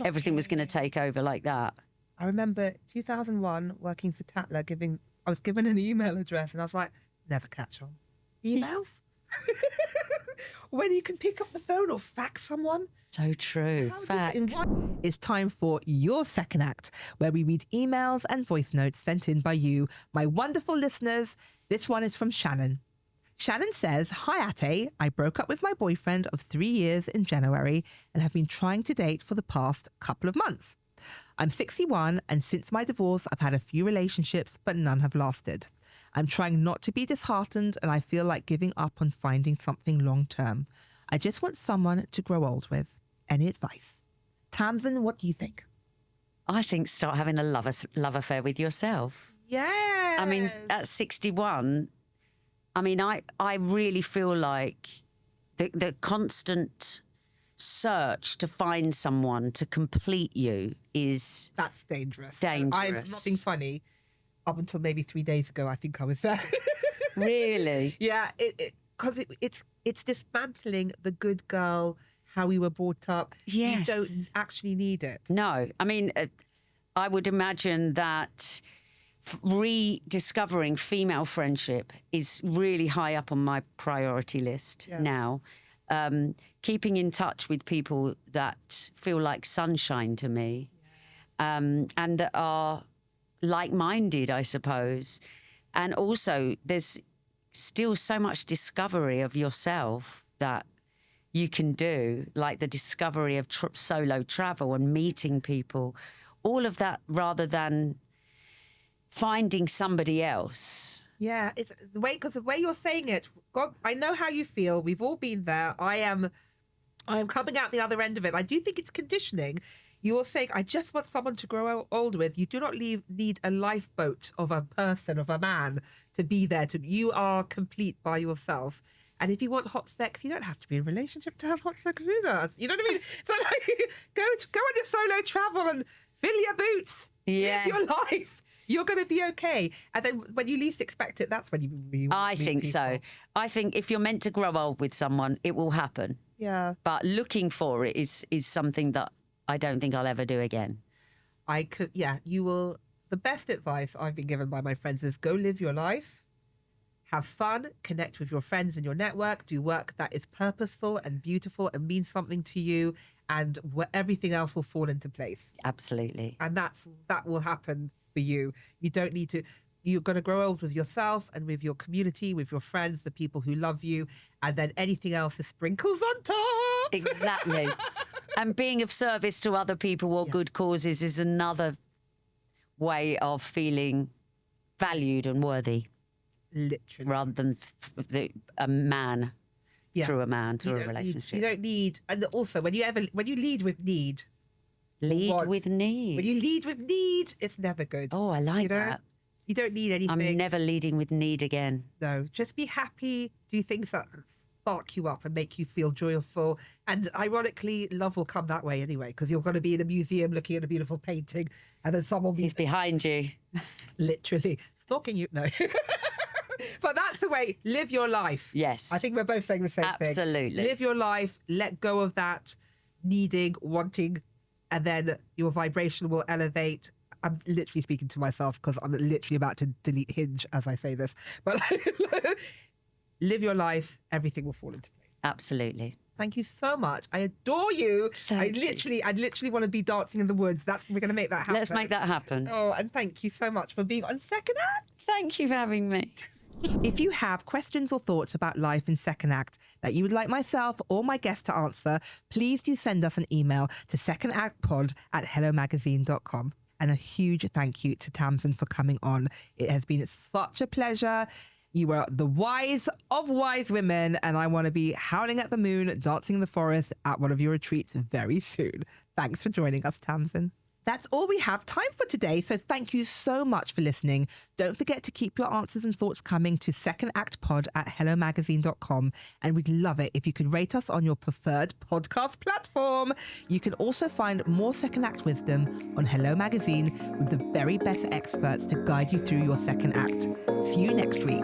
Speaker 2: everything was going to take over like that.
Speaker 1: I remember 2001 working for Tatler, I was given an email address, and I was like, never catch on. Emails? When you can pick up the phone or fax someone.
Speaker 2: So true. Fax.
Speaker 1: It's time for Your Second Act, where we read emails and voice notes sent in by you, my wonderful listeners. This one is from Shannon. Shannon says, "Hi Ateh, I broke up with my boyfriend of 3 years in January and have been trying to date for the past couple of months. I'm 61, and since my divorce, I've had a few relationships, but none have lasted. I'm trying not to be disheartened, and I feel like giving up on finding something long-term. I just want someone to grow old with. Any advice?" Tamzin, what do you think?
Speaker 2: I think start having a love affair with yourself.
Speaker 1: Yeah.
Speaker 2: I mean, at 61, I mean, I really feel like the constant search to find someone to complete you is...
Speaker 1: That's dangerous.
Speaker 2: Dangerous.
Speaker 1: I'm not being funny. Up until maybe 3 days ago, I think I was there.
Speaker 2: Really?
Speaker 1: Yeah, because it's dismantling the good girl, how we were brought up.
Speaker 2: Yes.
Speaker 1: You don't actually need it.
Speaker 2: No. I mean, I would imagine that rediscovering female friendship is really high up on my priority list now. Keeping in touch with people that feel like sunshine to me, and that are like-minded, I suppose. And also, there's still so much discovery of yourself that you can do, like the discovery of solo travel and meeting people, all of that, rather than finding somebody else.
Speaker 1: Yeah, it's because the way you're saying it, God, I know how you feel. We've all been there. I am coming out the other end of it. I do think it's conditioning. You're saying, I just want someone to grow old with. You do not need a lifeboat of a person, of a man, to be there. You are complete by yourself. And if you want hot sex, you don't have to be in a relationship to have hot sex either. You know what I mean? So like, go on your solo travel and fill your boots.
Speaker 2: Yeah.
Speaker 1: Live your life. You're going to be okay. And then when you least expect it, that's when you
Speaker 2: I think
Speaker 1: people.
Speaker 2: so. I think if you're meant to grow old with someone, it will happen.
Speaker 1: Yeah.
Speaker 2: But looking for it is something that I don't think I'll ever do again.
Speaker 1: You will. The best advice I've been given by my friends is go live your life. Have fun, connect with your friends and your network, do work that is purposeful and beautiful and means something to you, and everything else will fall into place.
Speaker 2: Absolutely.
Speaker 1: And that will happen for you. You don't need to, you're going to grow old with yourself and with your community, with your friends, the people who love you, and then anything else is sprinkles on top.
Speaker 2: Exactly. And being of service to other people or good causes is another way of feeling valued and worthy.
Speaker 1: Literally.
Speaker 2: Rather than a man through a man, through a relationship.
Speaker 1: You don't need, and also when you lead with need.
Speaker 2: With need.
Speaker 1: When you lead with need, it's never good.
Speaker 2: Oh, I like that.
Speaker 1: You don't need anything.
Speaker 2: I'm never leading with need again.
Speaker 1: No, just be happy, do things that spark you up and make you feel joyful. And ironically, love will come that way anyway, because you're going to be in a museum looking at a beautiful painting and then someone...
Speaker 2: He's behind you.
Speaker 1: Literally. Stalking you. No. But that's the way. Live your life.
Speaker 2: Yes.
Speaker 1: I think we're both saying the same thing.
Speaker 2: Absolutely.
Speaker 1: Live your life. Let go of that needing, wanting, and then your vibration will elevate. I'm literally speaking to myself because I'm literally about to delete Hinge as I say this. But live your life. Everything will fall into place.
Speaker 2: Absolutely.
Speaker 1: Thank you so much. I adore you. I literally want to be dancing in the woods. We're going to make that happen.
Speaker 2: Let's make that happen.
Speaker 1: Oh, and thank you so much for being on Second Act.
Speaker 2: Thank you for having me.
Speaker 1: If you have questions or thoughts about life in Second Act that you would like myself or my guest to answer, please do send us an email to secondactpod@hellomagazine.com. And a huge thank you to Tamzin for coming on. It has been such a pleasure. You were the wise of wise women, and I want to be howling at the moon, dancing in the forest at one of your retreats very soon. Thanks for joining us, Tamzin. That's all we have time for today, so thank you so much for listening. Don't forget to keep your answers and thoughts coming to secondactpod@hellomagazine.com, and we'd love it if you could rate us on your preferred podcast platform. You can also find more Second Act wisdom on Hello Magazine with the very best experts to guide you through your second act. See you next week.